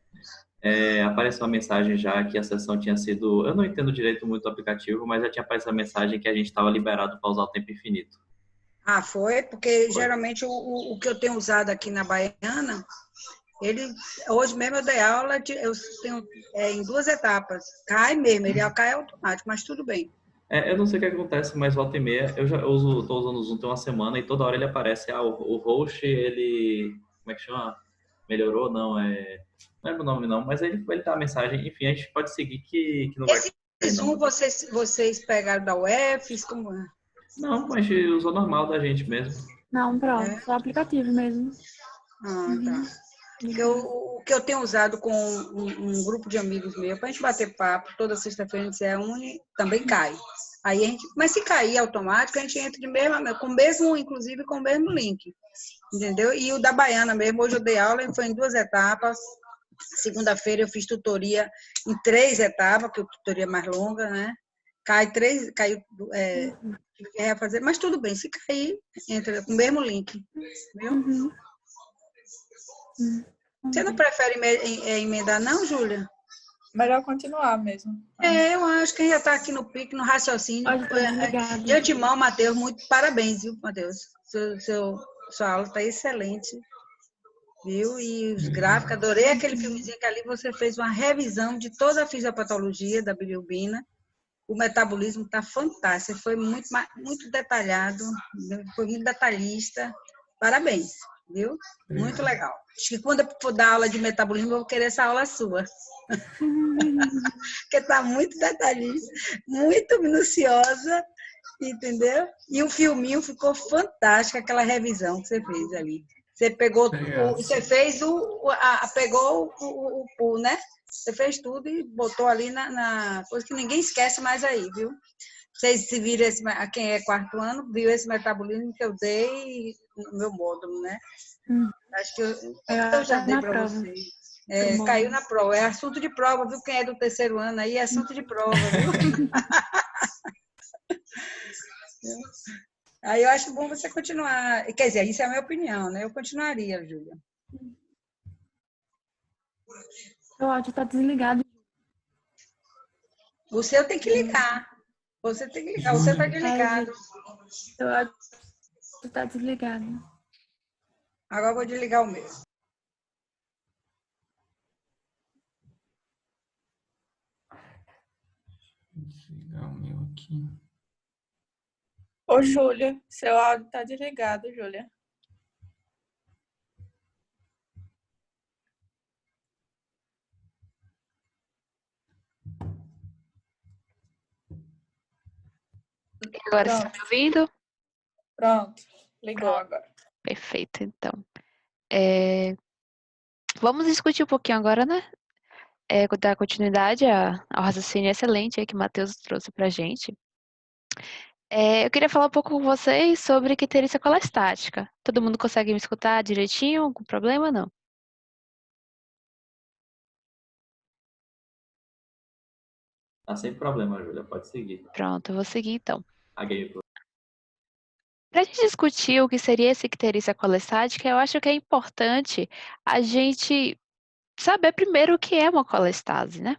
Apareceu a mensagem já que a sessão tinha sido... Eu não entendo direito muito o aplicativo, mas já tinha aparecido a mensagem que a gente estava liberado para usar o tempo infinito. Ah, foi? Porque geralmente o que eu tenho usado aqui na Baiana, hoje mesmo eu dei aula, eu tenho em 2 etapas. Cai mesmo, ele cai automático, mas tudo bem. Eu não sei o que acontece, mas volta e meia, eu já estou usando o Zoom tem uma semana e toda hora ele aparece, o host, ele, como é que chama? Melhorou? Não lembro o nome não, mas ele dá a mensagem, enfim, a gente pode seguir que não vai... Esse Zoom vocês pegaram da UF, como é? Não, a gente usou normal da gente mesmo. Não, pronto, só aplicativo mesmo. Ah, tá. O que eu tenho usado com um grupo de amigos meus, para a gente bater papo, toda sexta-feira a gente se reúne, também cai. Aí mas se cair automático, a gente entra inclusive com o mesmo link. Entendeu? E o da Baiana mesmo, hoje eu dei aula, foi em 2 etapas. Segunda-feira eu fiz tutoria em 3 etapas, que a tutoria é mais longa, né? Caiu, tive que refazer, mas tudo bem, se cair, entra com o mesmo link. Viu? Você não prefere emendar, não, Júlia? Melhor continuar mesmo. Eu acho que a gente já está aqui no pique, no raciocínio. De antemão, Matheus, muito parabéns, viu, Matheus? Sua aula está excelente, viu? E os gráficos, adorei aquele filmezinho que ali você fez uma revisão de toda a fisiopatologia da bilirrubina. O metabolismo está fantástico, foi muito detalhado, foi muito detalhista. Parabéns. viu? Muito legal. Acho que quando eu for dar aula de metabolismo, eu vou querer essa aula sua. Porque está muito detalhista, muito minuciosa, entendeu? E o filminho ficou fantástico, aquela revisão que você fez ali. Você pegou, você fez pegou o, né? Você fez tudo e botou ali na coisa que ninguém esquece mais aí, viu? Vocês se viram, quem é quarto ano, viu esse metabolismo que eu dei no meu módulo, né? Acho que eu já dei para vocês. Caiu na prova. É assunto de prova, viu? Quem é do terceiro ano aí é assunto de prova, viu? Aí eu acho bom você continuar. Quer dizer, isso é a minha opinião, né? Eu continuaria, Júlia. Seu áudio está desligado. O seu tem que ligar. Você tem que ligar. O seu está desligado. Seu áudio está desligado. Agora eu vou desligar o meu. Vou desligar o meu aqui. Ô, Júlia, seu áudio tá desligado, Júlia. Agora você está me ouvindo? Pronto, ligou agora. Perfeito, então. Vamos discutir um pouquinho agora, né? Dar continuidade ao raciocínio excelente aí que o Matheus trouxe pra gente. Eu queria falar um pouco com vocês sobre quiterícia colestática. Todo mundo consegue me escutar direitinho? Algum problema? Não? Tá sem problema, Júlia, pode seguir. Pronto, eu vou seguir então. A gameplay. Para a gente discutir o que seria essa icterícia colestática, eu acho que é importante a gente saber primeiro o que é uma colestase, né?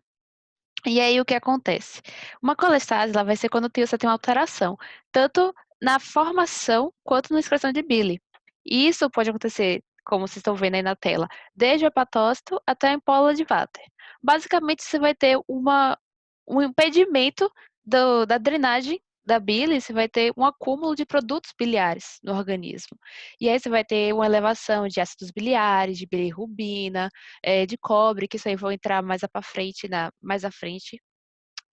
E aí o que acontece? Uma colestase ela vai ser quando você tem uma alteração, tanto na formação quanto na excreção de bile. E isso pode acontecer, como vocês estão vendo aí na tela, desde o hepatócito até a ampola de Vater. Basicamente, você vai ter um impedimento da drenagem da bile, você vai ter um acúmulo de produtos biliares no organismo. E aí você vai ter uma elevação de ácidos biliares, de bilirrubina, de cobre, que isso aí vão entrar mais à frente,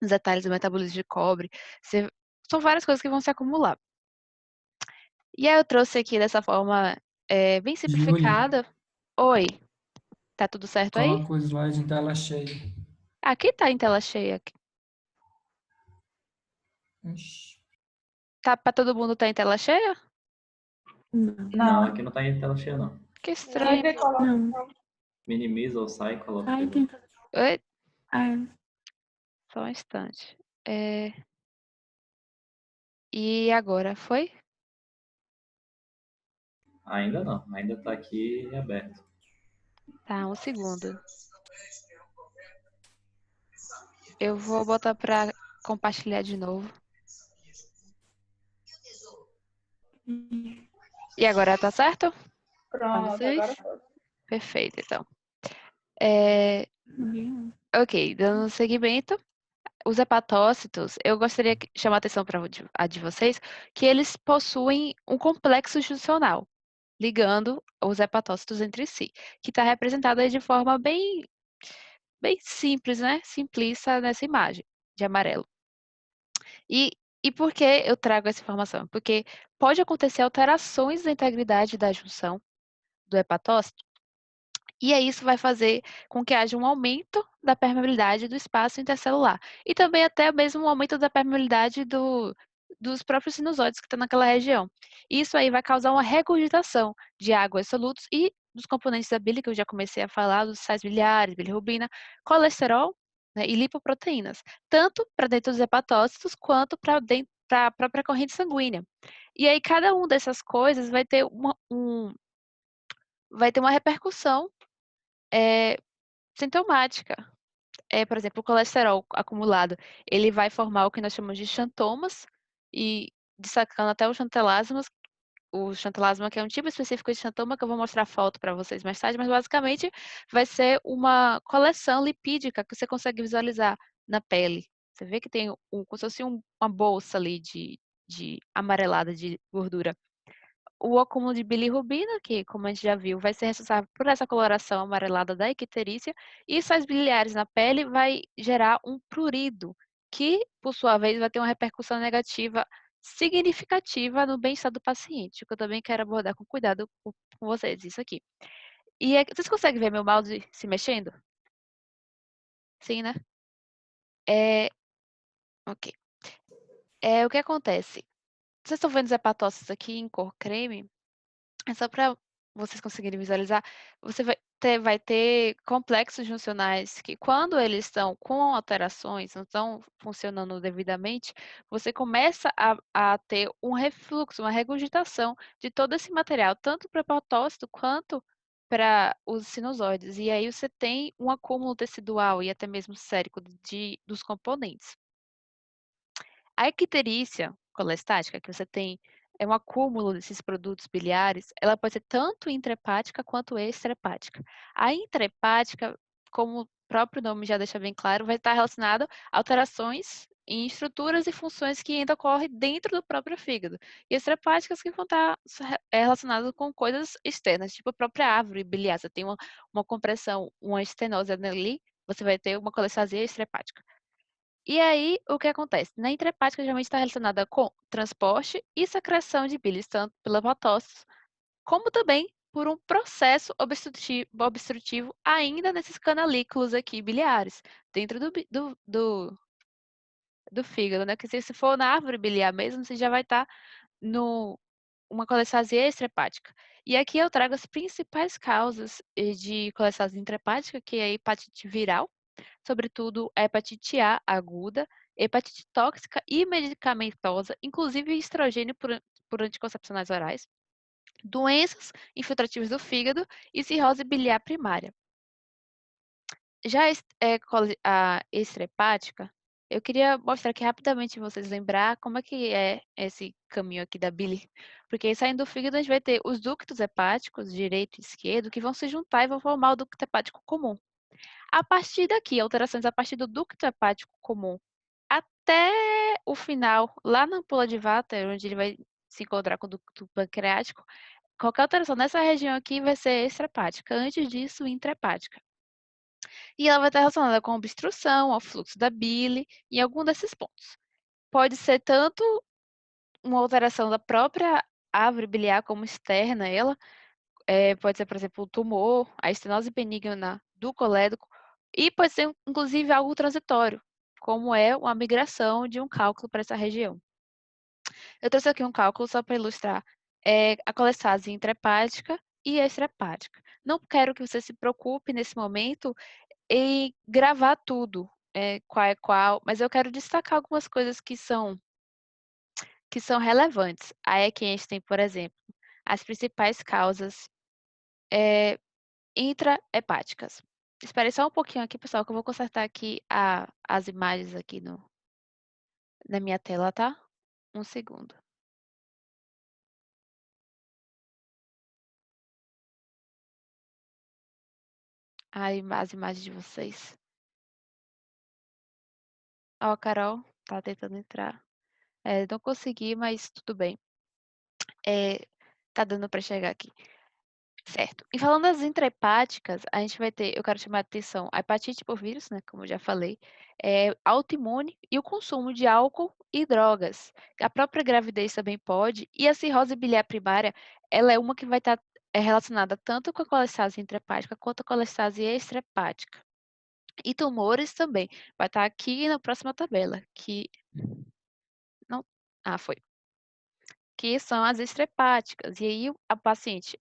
nos detalhes do metabolismo de cobre. São várias coisas que vão se acumular. E aí eu trouxe aqui dessa forma bem Júlia, simplificada. Oi, tá tudo certo aí? coloca o slide em tela cheia. Aqui tá em tela cheia. Ixi. Tá para todo mundo tá em tela cheia? Não, aqui não tá em tela cheia, não. Que estranho. Não. Minimiza ou sai, coloca. Ai, de tem... novo. Oi, Ai, só um instante. E agora foi? Ainda não, ainda tá aqui aberto. Tá, um segundo. Eu vou botar para compartilhar de novo. E agora tá certo? Pra Pronto, vocês? agora foi. Perfeito, então. ninguém. Ok, dando seguimento. Os hepatócitos, eu gostaria de chamar a atenção para a de vocês que eles possuem um complexo juncional, ligando os hepatócitos entre si, que está representado aí de forma bem simples, né? Simplista nessa imagem de amarelo. E por que eu trago essa informação? Porque pode acontecer alterações na integridade da junção do hepatócito, e aí isso vai fazer com que haja um aumento da permeabilidade do espaço intercelular. E também até mesmo um aumento da permeabilidade dos próprios sinusóides que estão naquela região. Isso aí vai causar uma regurgitação de águas solutos e dos componentes da bile, que eu já comecei a falar, dos sais biliares, bilirrubina, colesterol, né, e lipoproteínas, tanto para dentro dos hepatócitos quanto para a própria corrente sanguínea. E aí cada uma dessas coisas vai ter uma repercussão sintomática. Por exemplo, o colesterol acumulado, ele vai formar o que nós chamamos de xantomas, e destacando até o xantelasma, que é um tipo específico de xantoma, que eu vou mostrar foto para vocês mais tarde, mas basicamente vai ser uma coleção lipídica que você consegue visualizar na pele. Você vê que tem como se fosse uma bolsa ali de amarelada de gordura. o acúmulo de bilirrubina, que, como a gente já viu, vai ser responsável por essa coloração amarelada da icterícia, e sais biliares na pele vai gerar um prurido, que, por sua vez, vai ter uma repercussão negativa significativa no bem-estar do paciente, que eu também quero abordar com cuidado com vocês, isso aqui. E vocês conseguem ver meu mouse se mexendo? Sim, né? Ok. O que acontece? Vocês estão vendo os hepatócitos aqui em cor creme? É só para vocês conseguirem visualizar. Você vai ter complexos juncionais que, quando eles estão com alterações, não estão funcionando devidamente, você começa a ter um refluxo, uma regurgitação de todo esse material, tanto para o hepatócito quanto para os sinusoides. E aí você tem um acúmulo tecidual e até mesmo sérico dos componentes. A icterícia colestática, que você tem um acúmulo desses produtos biliares, ela pode ser tanto intrahepática quanto extrahepática. A intrahepática, como o próprio nome já deixa bem claro, vai estar relacionada a alterações em estruturas e funções que ainda ocorrem dentro do próprio fígado. E extrahepáticas que vão estar relacionadas com coisas externas, tipo a própria árvore biliar. Você tem uma compressão, uma estenose ali, você vai ter uma colestasia extrahepática. E aí, o que acontece? Na intrahepática, geralmente está relacionada com transporte e secreção de bilis, tanto pela hepatose, como também por um processo obstrutivo ainda nesses canalículos aqui biliares, dentro do fígado, né? Que se for na árvore biliar mesmo, você já vai estar uma colestasia extrahepática. E aqui eu trago as principais causas de colestasia intrahepática, que é a hepatite viral, sobretudo a hepatite A aguda, hepatite tóxica e medicamentosa, inclusive estrogênio por anticoncepcionais orais, doenças infiltrativas do fígado e cirrose biliar primária. Já a extrahepática, eu queria mostrar aqui rapidamente vocês lembrar como é que é esse caminho aqui da bile, porque saindo do fígado a gente vai ter os ductos hepáticos, direito e esquerdo, que vão se juntar e vão formar o ducto hepático comum. A partir daqui, alterações a partir do ducto hepático comum até o final, lá na ampola de Vater, onde ele vai se encontrar com o ducto pancreático, qualquer alteração nessa região aqui vai ser extrahepática. Antes disso, intrahepática. E ela vai estar relacionada com obstrução, ao fluxo da bile, em algum desses pontos. Pode ser tanto uma alteração da própria árvore biliar como externa ela, pode ser, por exemplo, o tumor, a estenose benigna do colédoco, e pode ser, inclusive, algo transitório, como é uma migração de um cálculo para essa região. Eu trouxe aqui um cálculo só para ilustrar a colestase intrahepática e extrahepática. Não quero que você se preocupe nesse momento em gravar tudo, qual é qual, mas eu quero destacar algumas coisas que são relevantes. A EQIAS tem, por exemplo, as principais causas intrahepáticas. Espere só um pouquinho aqui, pessoal, que eu vou consertar aqui as imagens aqui na minha tela, tá? Um segundo. As imagens de vocês. Ó, a Carol tá tentando entrar. Não consegui, mas tudo bem. Tá dando para chegar aqui. Certo. E falando das intrahepáticas, a gente vai ter, eu quero chamar a atenção, a hepatite por vírus, né, como eu já falei, autoimune e o consumo de álcool e drogas. A própria gravidez também pode, e a cirrose biliar primária, ela é uma que vai estar relacionada tanto com a colestase intrahepática quanto a colestase extrahepática. E tumores também, vai estar aqui na próxima tabela, que não, foi. Que são as extrahepáticas. E aí a paciente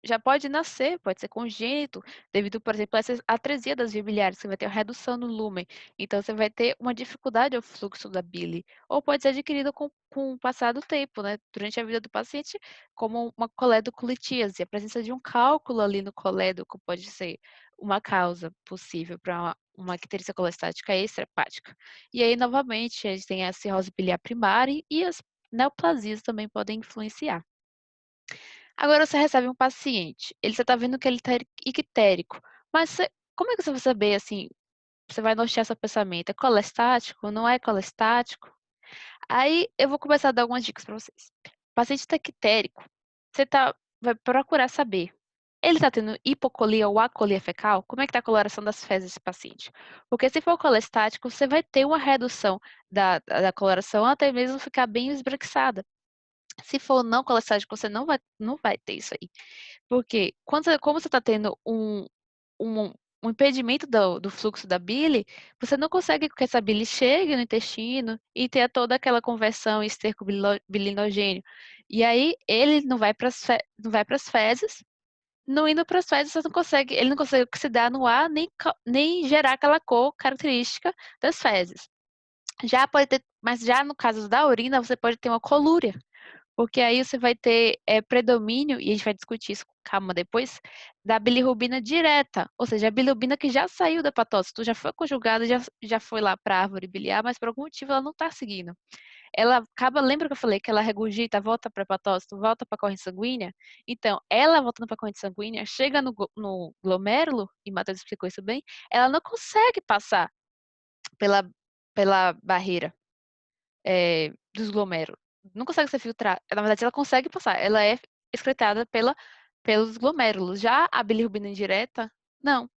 já pode nascer, pode ser congênito, devido, por exemplo, a essa atresia das vias biliares, você vai ter uma redução no lúmen. Então, você vai ter uma dificuldade ao fluxo da bile. Ou pode ser adquirido com o passar do tempo, né? Durante a vida do paciente, como uma coledocolitíase. A presença de um cálculo ali no colédoco pode ser uma causa possível para uma icterícia colestática extrahepática. E aí, novamente, a gente tem a cirrose biliar primária e as neoplasias também podem influenciar. Agora você recebe um paciente, você está vendo que ele está ictérico, mas como é que você vai saber, assim, você vai nortear seu pensamento? É colestático? Não é colestático? Aí eu vou começar a dar algumas dicas para vocês. O paciente está ictérico, você vai procurar saber. Ele está tendo hipocolia ou acolia fecal? Como é que está a coloração das fezes desse paciente? Porque se for colestático, você vai ter uma redução da coloração até mesmo ficar bem esbranquiçada. Se for não colestático, você não vai ter isso aí. Porque como você está tendo um, um impedimento do fluxo da bile, você não consegue que essa bile chegue no intestino e tenha toda aquela conversão em esterco bilinogênio. E aí ele não vai para as fezes, não indo para as fezes, ele não consegue oxidar no ar nem gerar aquela cor característica das fezes. Mas já no caso da urina, você pode ter uma colúria. Porque aí você vai ter predomínio, e a gente vai discutir isso com calma depois, da bilirrubina direta. Ou seja, a bilirrubina que já saiu da hepatócito, já foi conjugada, já foi lá para a árvore biliar, mas por algum motivo ela não está seguindo. Ela acaba, lembra que eu falei que ela regurgita, volta para a hepatócito, volta para a corrente sanguínea? Então, ela voltando para a corrente sanguínea, chega no glomérulo, e Matheus explicou isso bem, ela não consegue passar pela barreira dos glomérulos. Não consegue ser filtrada. Na verdade, ela consegue passar. Ela é excretada pelos glomérulos. Já a bilirrubina indireta, não.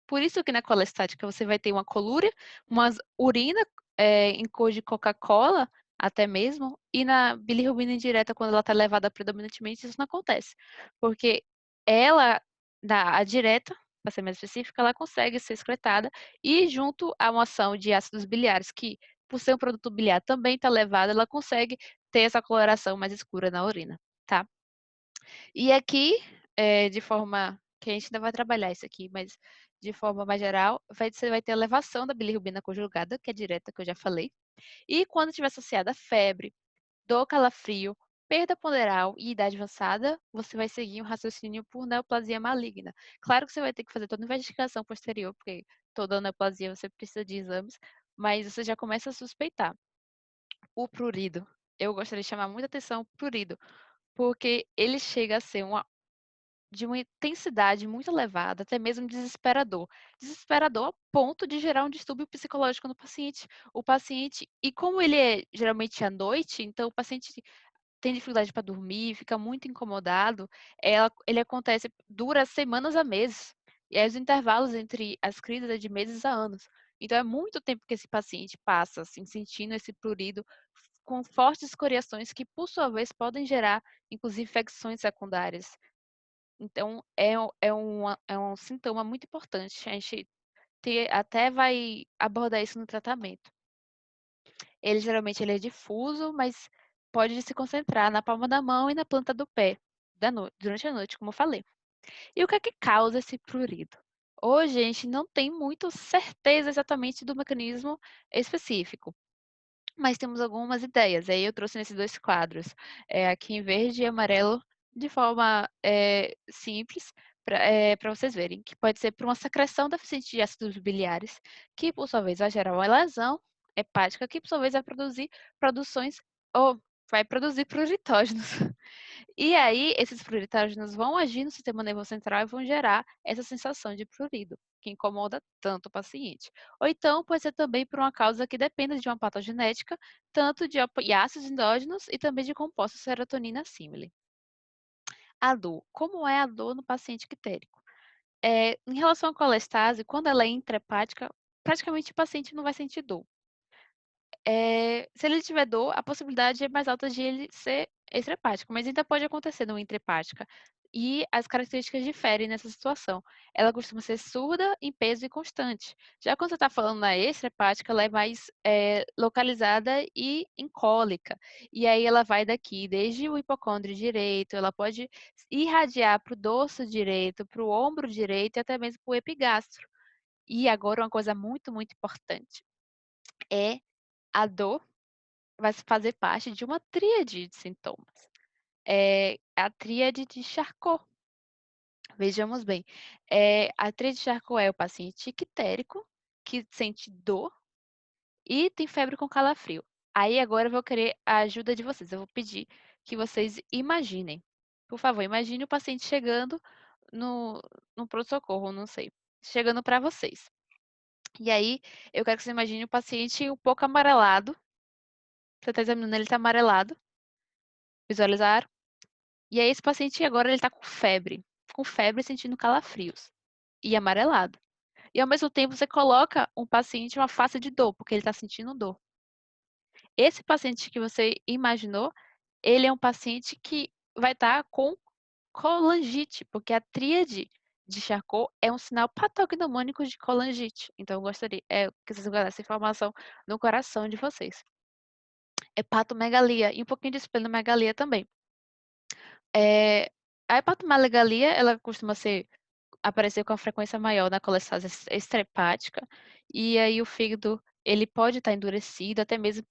Por isso que na colestática você vai ter uma colúria, uma urina em cor de Coca-Cola, até mesmo, e na bilirrubina indireta, quando ela está elevada predominantemente, isso não acontece. Porque a direta, para ser mais específica, ela consegue ser excretada e junto a uma ação de ácidos biliares, que por ser um produto biliar também está elevado, ela consegue ter essa coloração mais escura na urina, tá? E aqui, de forma que a gente ainda vai trabalhar isso aqui, mas de forma mais geral, você vai ter a elevação da bilirrubina conjugada, que é direta, que eu já falei. E quando estiver associada a febre, dor, calafrio, perda ponderal e idade avançada, você vai seguir um raciocínio por neoplasia maligna. Claro que você vai ter que fazer toda a investigação posterior, porque toda neoplasia você precisa de exames, mas você já começa a suspeitar. O prurido. Eu gostaria de chamar muita atenção o prurido, porque ele chega a ser de uma intensidade muito elevada, até mesmo desesperador. Desesperador a ponto de gerar um distúrbio psicológico no paciente. E como ele é geralmente à noite, então o paciente tem dificuldade para dormir, fica muito incomodado, ele acontece, dura semanas a meses. E aí os intervalos entre as crises é de meses a anos. Então é muito tempo que esse paciente passa assim, sentindo esse prurido com fortes escoriações que, por sua vez, podem gerar, inclusive, infecções secundárias. Então, é um sintoma muito importante. A gente até vai abordar isso no tratamento. Ele é difuso, mas pode se concentrar na palma da mão e na planta do pé durante a noite, como eu falei. E o que é que causa esse prurido? Hoje, a gente não tem muito certeza exatamente do mecanismo específico, mas temos algumas ideias. Aí eu trouxe nesses dois quadros, aqui em verde e amarelo, de forma simples, para vocês verem, que pode ser por uma secreção deficiente de ácidos biliares, que por sua vez vai gerar uma lesão hepática, que por sua vez vai produzir produções, ou vai produzir pruritógenos. E aí, esses pruritógenos vão agir no sistema nervoso central e vão gerar essa sensação de prurido, que incomoda tanto o paciente. Ou então, pode ser também por uma causa que dependa de uma patogenética, tanto de ácidos endógenos e também de compostos serotonina símile. A dor. Como é a dor no paciente ictérico? Em relação à colestase, quando ela é intrahepática, praticamente o paciente não vai sentir dor. Se ele tiver dor, a possibilidade é mais alta de ele ser extrahepático, mas ainda pode acontecer no intrahepática. E as características diferem nessa situação. Ela costuma ser surda, em peso e constante. Já quando você está falando na extrahepática, ela é mais localizada e em cólica. E aí ela vai daqui, desde o hipocôndrio direito, ela pode irradiar para o dorso direito, para o ombro direito e até mesmo para o epigastro. E agora uma coisa muito, muito importante é a dor vai fazer parte de uma tríade de sintomas. É a tríade de Charcot. Vejamos bem, a tríade de Charcot é o paciente ictérico, que sente dor e tem febre com calafrio. Aí agora eu vou querer a ajuda de vocês. Eu vou pedir que vocês imaginem. Por favor, imagine o paciente chegando no pronto-socorro, não sei, chegando para vocês. E aí, eu quero que você imagine o paciente um pouco amarelado. Você está examinando, ele está amarelado. Visualizaram? E aí esse paciente agora ele está com febre sentindo calafrios e amarelado. E ao mesmo tempo você coloca um paciente em uma face de dor, porque ele está sentindo dor. Esse paciente que você imaginou, ele é um paciente que vai estar com colangite, porque a tríade de Charcot é um sinal patognomônico de colangite. Então, eu gostaria que vocês guardassem essa informação no coração de vocês. Hepatomegalia e um pouquinho de esplenomegalia também. A hepatomegalia, ela costuma aparecer com a frequência maior na colestase extrahepática, e aí o fígado, ele pode estar endurecido, até mesmo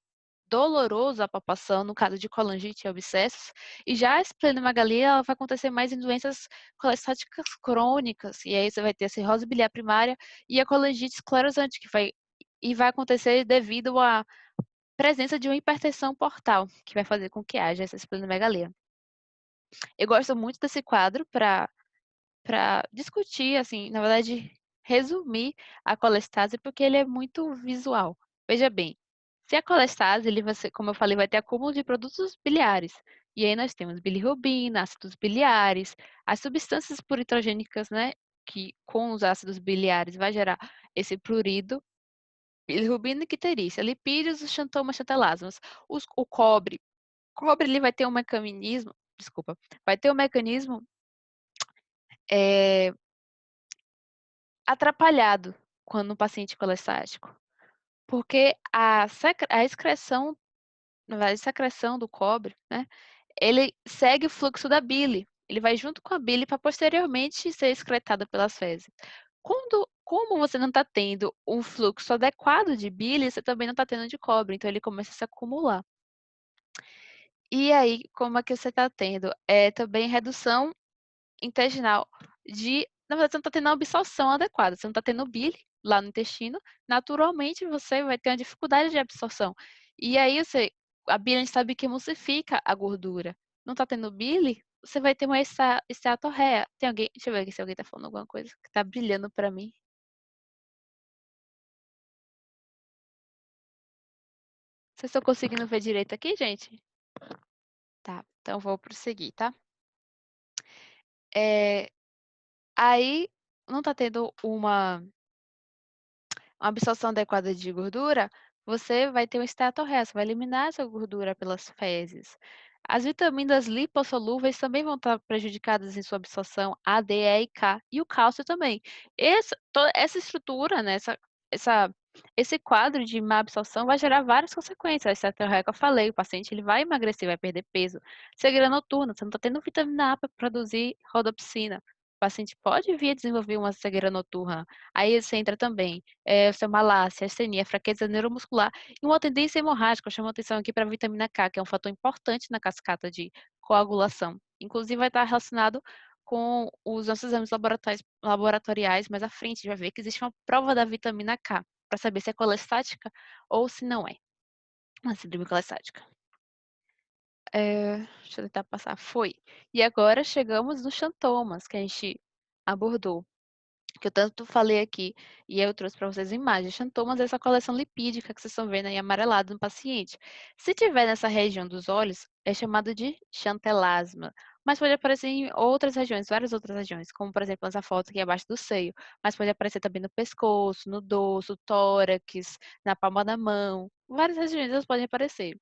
doloroso a palpação, no caso de colangite e abscessos, e já a esplenomegalia, ela vai acontecer mais em doenças colestáticas crônicas, e aí você vai ter a cirrose biliar primária e a colangite esclerosante, vai acontecer devido à presença de uma hipertensão portal, que vai fazer com que haja essa esplenomegalia. Eu gosto muito desse quadro para discutir, assim, na verdade, resumir a colestase, porque ele é muito visual. Veja bem, se a colestase, como eu falei, vai ter acúmulo de produtos biliares. E aí nós temos bilirrubina, ácidos biliares, as substâncias puritrogênicas, né, que com os ácidos biliares vai gerar esse prurido, bilirrubina e quiterícia, lipídios, os xantomas, xantelasmas, o cobre. O cobre ele vai ter um mecanismo, desculpa, vai ter um mecanismo é, atrapalhado quando o paciente é colestático, porque a excreção, na verdade, a secreção do cobre, né, ele segue o fluxo da bile, ele vai junto com a bile para posteriormente ser excretado pelas fezes. Como você não está tendo um fluxo adequado de bile, você também não está tendo de cobre, então ele começa a se acumular. E aí, como é que você está tendo? Também redução intestinal na verdade, você não está tendo a absorção adequada, você não está tendo bile lá no intestino, naturalmente você vai ter uma dificuldade de absorção. E aí a bile a gente sabe que emulsifica a gordura. Não está tendo bile, você vai ter uma esteatorreia. Tem alguém, deixa eu ver aqui se alguém está falando alguma coisa que está brilhando para mim. Vocês estão conseguindo ver direito aqui, gente? Tá, então vou prosseguir, tá? Aí não está tendo uma absorção adequada de gordura, você vai ter um esteatorreia, você vai eliminar essa gordura pelas fezes. As vitaminas lipossolúveis também vão estar prejudicadas em sua absorção, A, D, E e K, e o cálcio também. Essa estrutura, né, esse quadro de má absorção vai gerar várias consequências. A esteatorreia que eu falei, o paciente ele vai emagrecer, vai perder peso. Cegueira noturna, você não está tendo vitamina A para produzir rodopsina. O paciente pode vir a desenvolver uma cegueira noturna. Aí você entra também osteomalácia, astenia, fraqueza neuromuscular e uma tendência hemorrágica. Eu chamo a atenção aqui para a vitamina K, que é um fator importante na cascata de coagulação. Inclusive, vai estar relacionado com os nossos exames laboratoriais mais à frente. A gente vai ver que existe uma prova da vitamina K para saber se é colestática ou se não é uma síndrome colestática. Deixa eu tentar passar. Foi. E agora chegamos nos xantomas, que a gente abordou, que eu tanto falei aqui, e eu trouxe para vocês imagens. Xantomas é essa coleção lipídica que vocês estão vendo aí amarelado no paciente. Se tiver nessa região dos olhos, é chamado de xantelasma, mas pode aparecer em outras regiões, várias outras regiões, como por exemplo essa foto aqui abaixo do seio, mas pode aparecer também no pescoço, no dorso, tórax, na palma da mão, várias regiões elas podem aparecer.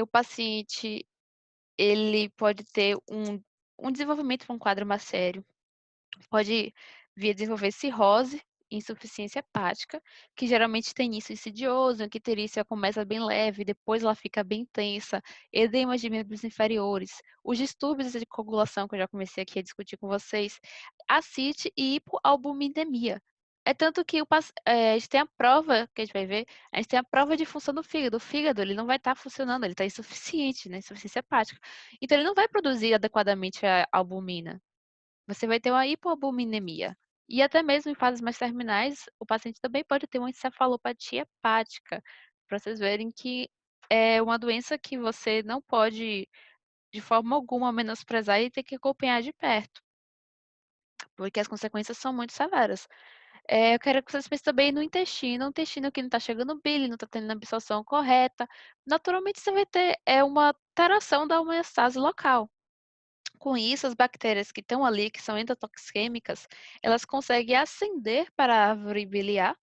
O paciente, ele pode ter um desenvolvimento para um quadro mais sério, pode vir a desenvolver cirrose, insuficiência hepática, que geralmente tem início insidioso, a icterícia começa bem leve, depois ela fica bem intensa, edemas de membros inferiores, os distúrbios de coagulação, que eu já comecei aqui a discutir com vocês, ascite e hipoalbuminemia. É tanto que a gente tem a prova, que a gente vai ver, a gente tem a prova de função do fígado. O fígado, ele não vai estar funcionando, ele está insuficiente, né? Insuficiência hepática. Então, ele não vai produzir adequadamente a albumina. Você vai ter uma hipoalbuminemia. E até mesmo em fases mais terminais, o paciente também pode ter uma encefalopatia hepática, para vocês verem que é uma doença que você não pode, de forma alguma, menosprezar e ter que acompanhar de perto, porque as consequências são muito severas. Eu quero que vocês pensem também no intestino que não está chegando bile, não está tendo a absorção correta. Naturalmente, você vai ter uma alteração da homeostase local. Com isso, as bactérias que estão ali, que são endotoxêmicas, elas conseguem ascender para a árvore biliar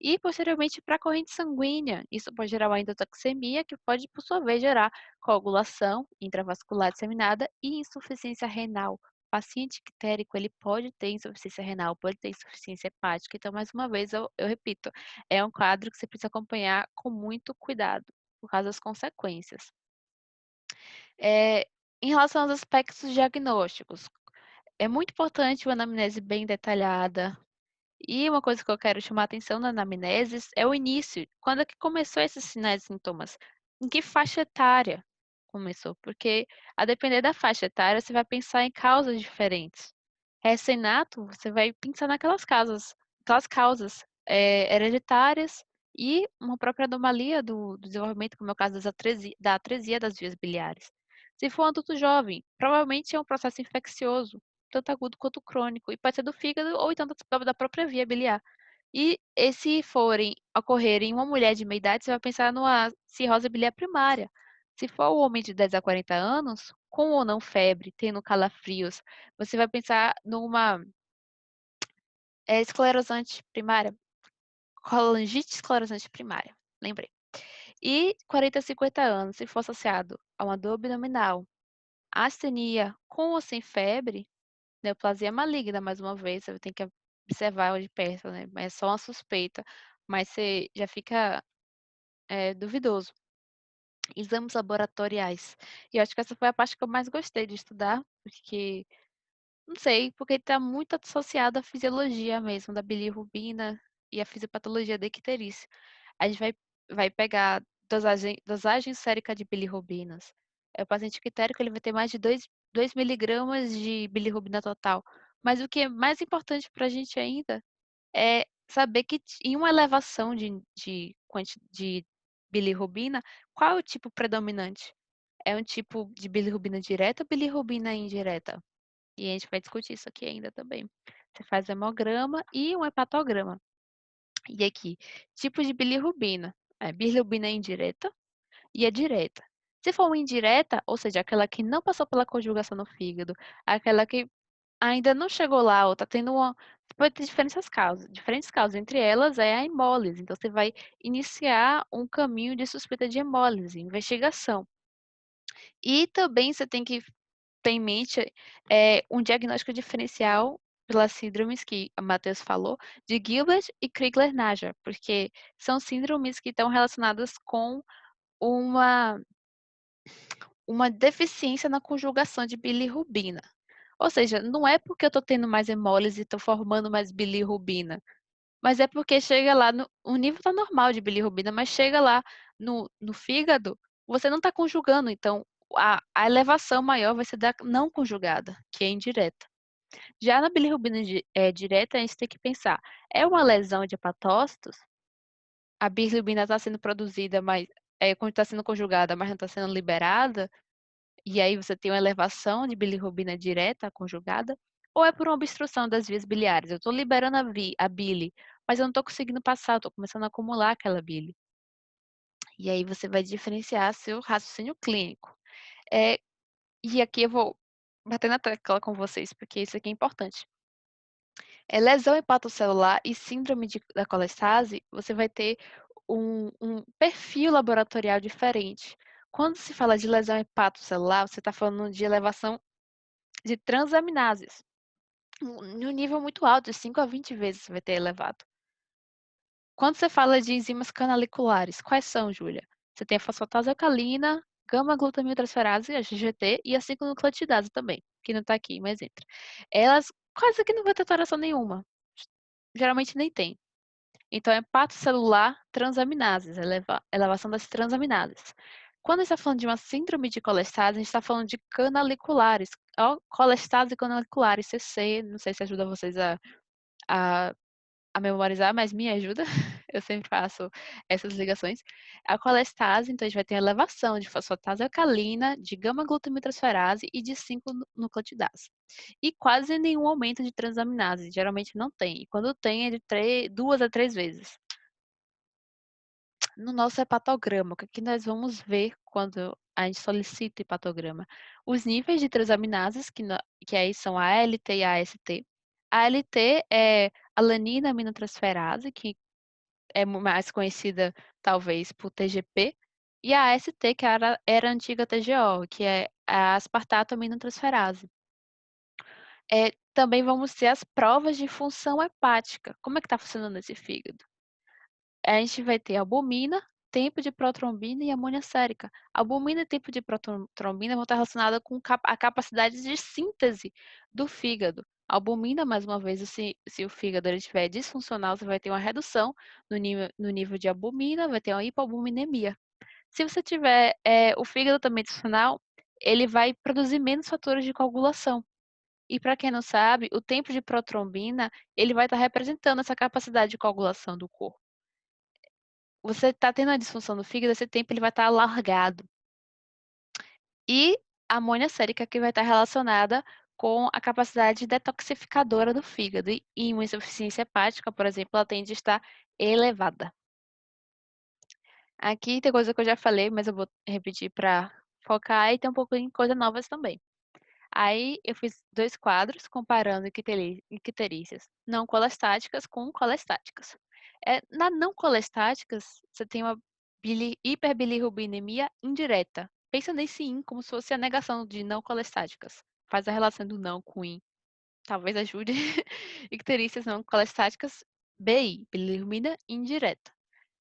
e, posteriormente, para a corrente sanguínea. Isso pode gerar uma endotoxemia, que pode, por sua vez, gerar coagulação intravascular disseminada e insuficiência renal. O paciente ictérico, ele pode ter insuficiência renal, pode ter insuficiência hepática. Então, mais uma vez, eu repito, é um quadro que você precisa acompanhar com muito cuidado, por causa das consequências. É, em relação aos aspectos diagnósticos, é muito importante uma anamnese bem detalhada. E uma coisa que eu quero chamar a atenção na anamnese é o início. Quando é que começou esses sinais e sintomas? Em que faixa etária começou? Porque, a depender da faixa etária, você vai pensar em causas diferentes. Recém-nato, você vai pensar aquelas causas hereditárias e uma própria anomalia do desenvolvimento, como é o caso da atresia das vias biliares. Se for um adulto jovem, provavelmente é um processo infeccioso, tanto agudo quanto crônico, e pode ser do fígado ou então da própria via biliar. E se ocorrerem em uma mulher de meia idade, você vai pensar numa cirrose biliar primária. Se for um homem de 10 a 40 anos, com ou não febre, tendo calafrios, você vai pensar numa esclerosante primária, colangite esclerosante primária, lembrei. E 40 a 50 anos, se for associado a uma dor abdominal, astenia com ou sem febre, neoplasia maligna, mais uma vez, você tem que observar de perto, né? É só uma suspeita, mas você já fica duvidoso. Exames laboratoriais. E eu acho que essa foi a parte que eu mais gostei de estudar, porque, não sei, porque está muito associado à fisiologia mesmo, da bilirrubina e à fisiopatologia da icterícia. A gente vai pegar dosagem sérica de bilirrubinas. O paciente ictérico ele vai ter mais de 2 miligramas de bilirrubina total. Mas o que é mais importante para a gente ainda é saber que em uma elevação de bilirrubina, qual é o tipo predominante? É um tipo de bilirrubina direta ou bilirrubina indireta? E a gente vai discutir isso aqui ainda também. Você faz o hemograma e um hepatograma. E aqui, tipo de bilirrubina. É bilirrubina indireta e a direta. Se for uma indireta, ou seja, aquela que não passou pela conjugação no fígado, aquela que ainda não chegou lá, ou está tendo uma. Pode ter diferentes causas. Entre elas é a hemólise. Então, você vai iniciar um caminho de suspeita de hemólise, investigação. E também você tem que ter em mente um diagnóstico diferencial pelas síndromes que a Matheus falou, de Gilbert e Crigler-Najjar, porque são síndromes que estão relacionadas com uma, uma deficiência na conjugação de bilirrubina. Ou seja, não é porque eu estou tendo mais hemólise e estou formando mais bilirrubina, mas é porque chega lá, o nível está normal de bilirrubina, mas chega lá no fígado, você não está conjugando, então a elevação maior vai ser da não conjugada, que é indireta. Já na bilirrubina direta, a gente tem que pensar, é uma lesão de hepatócitos? A bilirrubina está sendo produzida, mas quando está sendo conjugada, mas não está sendo liberada? E aí você tem uma elevação de bilirrubina direta conjugada, ou é por uma obstrução das vias biliares? Eu estou liberando a bile, mas eu não estou conseguindo passar, eu estou começando a acumular aquela bile. E aí você vai diferenciar seu raciocínio clínico. E aqui eu vou bater na tecla com vocês, porque isso aqui é importante. Lesão hepatocelular e síndrome da colestase, você vai ter um perfil laboratorial diferente. Quando se fala de lesão hepatocelular, você está falando de elevação de transaminases. No nível muito alto, de 5 a 20 vezes você vai ter elevado. Quando você fala de enzimas canaliculares, quais são, Júlia? Você tem a fosfatase alcalina, gama-glutamiltransferase, a GGT, e a 5-nucleotidase também, que não está aqui, mas entra. Elas quase que não vai ter alteração nenhuma. Geralmente nem tem. Então, é hepatocelular transaminases, elevação das transaminases. Quando a gente está falando de uma síndrome de colestase, a gente está falando de canaliculares, colestase canalicular, CC, não sei se ajuda vocês a memorizar, mas me ajuda. Eu sempre faço essas ligações. A colestase, então, a gente vai ter elevação de fosfatase alcalina, de gama-glutamiltransferase e de 5-nucleotidase. E quase nenhum aumento de transaminase, geralmente não tem. E quando tem, é de 2 a 3 vezes. No nosso hepatograma, o que que nós vamos ver quando a gente solicita o hepatograma? Os níveis de transaminases, que aí são a ALT e a AST. A ALT é alanina aminotransferase, que é mais conhecida talvez por TGP, e a AST, que era a antiga TGO, que é a aspartato aminotransferase. Também vamos ter as provas de função hepática. Como é que está funcionando esse fígado? A gente vai ter albumina, tempo de protrombina e amônia sérica. Albumina e tempo de protrombina vão estar relacionados com a capacidade de síntese do fígado. Albumina, mais uma vez, se o fígado ele estiver disfuncional, você vai ter uma redução no nível de albumina, vai ter uma hipoalbuminemia. Se você tiver o fígado também disfuncional, ele vai produzir menos fatores de coagulação. E para quem não sabe, o tempo de protrombina, ele vai estar representando essa capacidade de coagulação do corpo. Você está tendo a disfunção do fígado, esse tempo ele vai estar alargado. E a amônia sérica que vai estar relacionada com a capacidade detoxificadora do fígado. E uma insuficiência hepática, por exemplo, ela tende a estar elevada. Aqui tem coisa que eu já falei, mas eu vou repetir para focar e tem um pouco em coisas novas também. Aí eu fiz 2 quadros comparando icterícias não colestáticas com colestáticas. Na não colestáticas, você tem uma hiperbilirrubinemia indireta. Pensa nesse in como se fosse a negação de não colestáticas. Faz a relação do não com in. Talvez ajude. Icterícias não colestáticas, BI, bilirrubina indireta.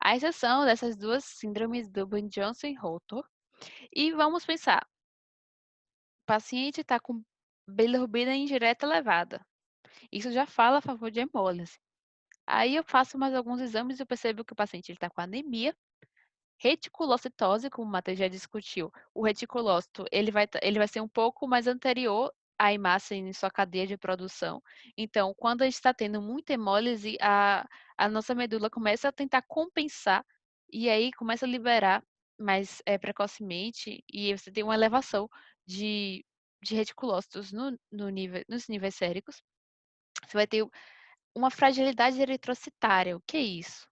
A exceção dessas duas síndromes Durbin-Johnson e Holter. E vamos pensar, o paciente está com bilirrubina indireta elevada. Isso já fala a favor de hemólise. Aí eu faço mais alguns exames e eu percebo que o paciente está com anemia, reticulocitose, como o Matheus já discutiu. O reticulócito ele vai ser um pouco mais anterior à hemácia em sua cadeia de produção. Então, quando a gente está tendo muita hemólise, a nossa medula começa a tentar compensar e aí começa a liberar mais precocemente e você tem uma elevação de reticulócitos nos níveis séricos. Você vai ter uma fragilidade eritrocitária. O que é isso?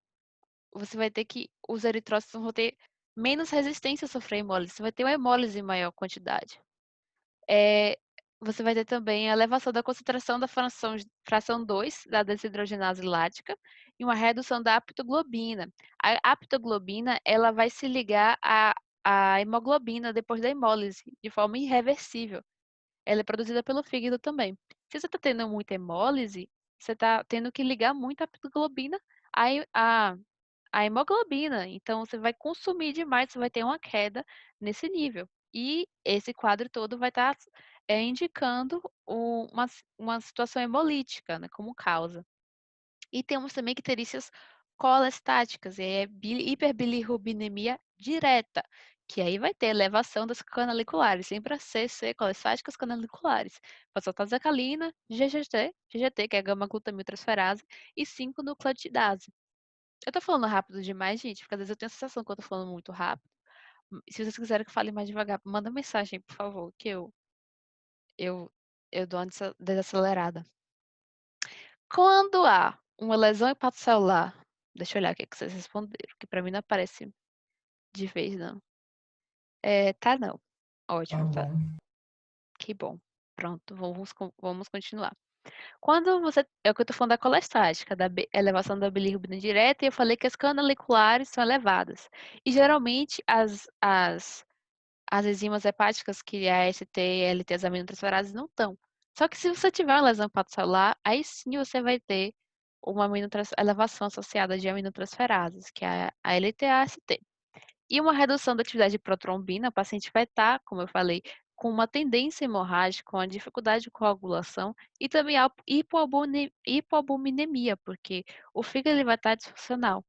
Você vai ter que os eritrócitos vão ter menos resistência a sofrer hemólise. Você vai ter uma hemólise em maior quantidade. Você vai ter também a elevação da concentração da fração 2 da desidrogenase lática e uma redução da aptoglobina. A aptoglobina ela vai se ligar à hemoglobina depois da hemólise, de forma irreversível. Ela é produzida pelo fígado também. Se você está tendo muita hemólise, você está tendo que ligar muito a aptoglobina à hemoglobina. Então, você vai consumir demais, você vai ter uma queda nesse nível. E esse quadro todo vai estar indicando uma situação hemolítica, né, como causa. E temos também icterícias colestáticas, hiperbilirrubinemia direta, que aí vai ter elevação das canaliculares, sempre a CC, colestáticas canaliculares, fosfatase alcalina, GGT, que é gama-glutamiltransferase, e 5-nucleotidase. Eu tô falando rápido demais, gente, porque às vezes eu tenho a sensação que eu tô falando muito rápido. Se vocês quiserem que eu fale mais devagar, manda mensagem, por favor, que eu, eu dou uma desacelerada. Quando há uma lesão hepatocelular, deixa eu olhar o que é que vocês responderam, que pra mim não aparece de vez, não. Tá não. Tá Ótimo, tá. bom. Que bom. Pronto, vamos continuar. Quando você. É o que eu tô falando da colestática, da elevação da bilirrubina direta, e eu falei que as canaliculares são elevadas. E geralmente as enzimas hepáticas, que é a ST e a LT, as aminotransferases, não estão. Só que se você tiver uma lesão hepatocelular, aí sim você vai ter uma elevação associada de aminotransferases, que é a LT e a AST. E uma redução da atividade de protrombina, o paciente vai estar, como eu falei, com uma tendência hemorrágica, com a dificuldade de coagulação e também a hipoalbuminemia, porque o fígado ele vai estar disfuncional.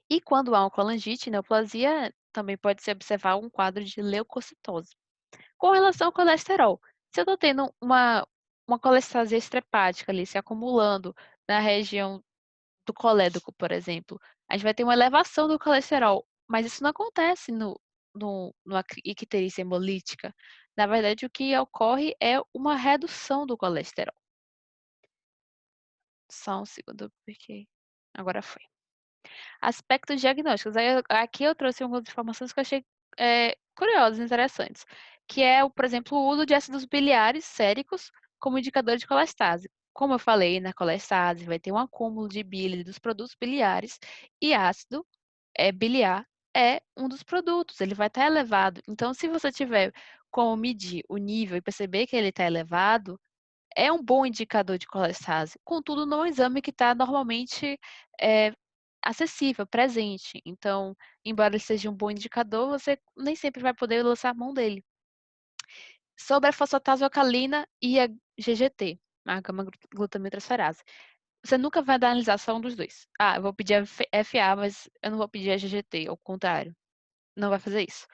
E quando há uma colangite, neoplasia, também pode se observar um quadro de leucocitose. Com relação ao colesterol, se eu estou tendo uma colestase extrahepática ali se acumulando na região do colédoco, por exemplo, a gente vai ter uma elevação do colesterol, mas isso não acontece numa icterícia hemolítica. Na verdade, o que ocorre é uma redução do colesterol. Só um segundo, porque agora foi. Aspectos diagnósticos. Aqui eu trouxe algumas informações que eu achei curiosas, interessantes, que é, por exemplo, o uso de ácidos biliares séricos como indicador de colestase. Como eu falei, na colestase vai ter um acúmulo de bile dos produtos biliares e ácido biliar é um dos produtos, ele vai estar elevado. Então, se você tiver como medir o nível e perceber que ele está elevado, é um bom indicador de colestase. Contudo, não é um exame que está normalmente acessível, presente. Então, embora ele seja um bom indicador, você nem sempre vai poder lançar a mão dele. Sobre a fosfatase alcalina e a GGT, a gama-glutamilotransferase. Você nunca vai analisar só um dos dois. Ah, eu vou pedir a FA, mas eu não vou pedir a GGT, ao contrário. Não vai fazer isso.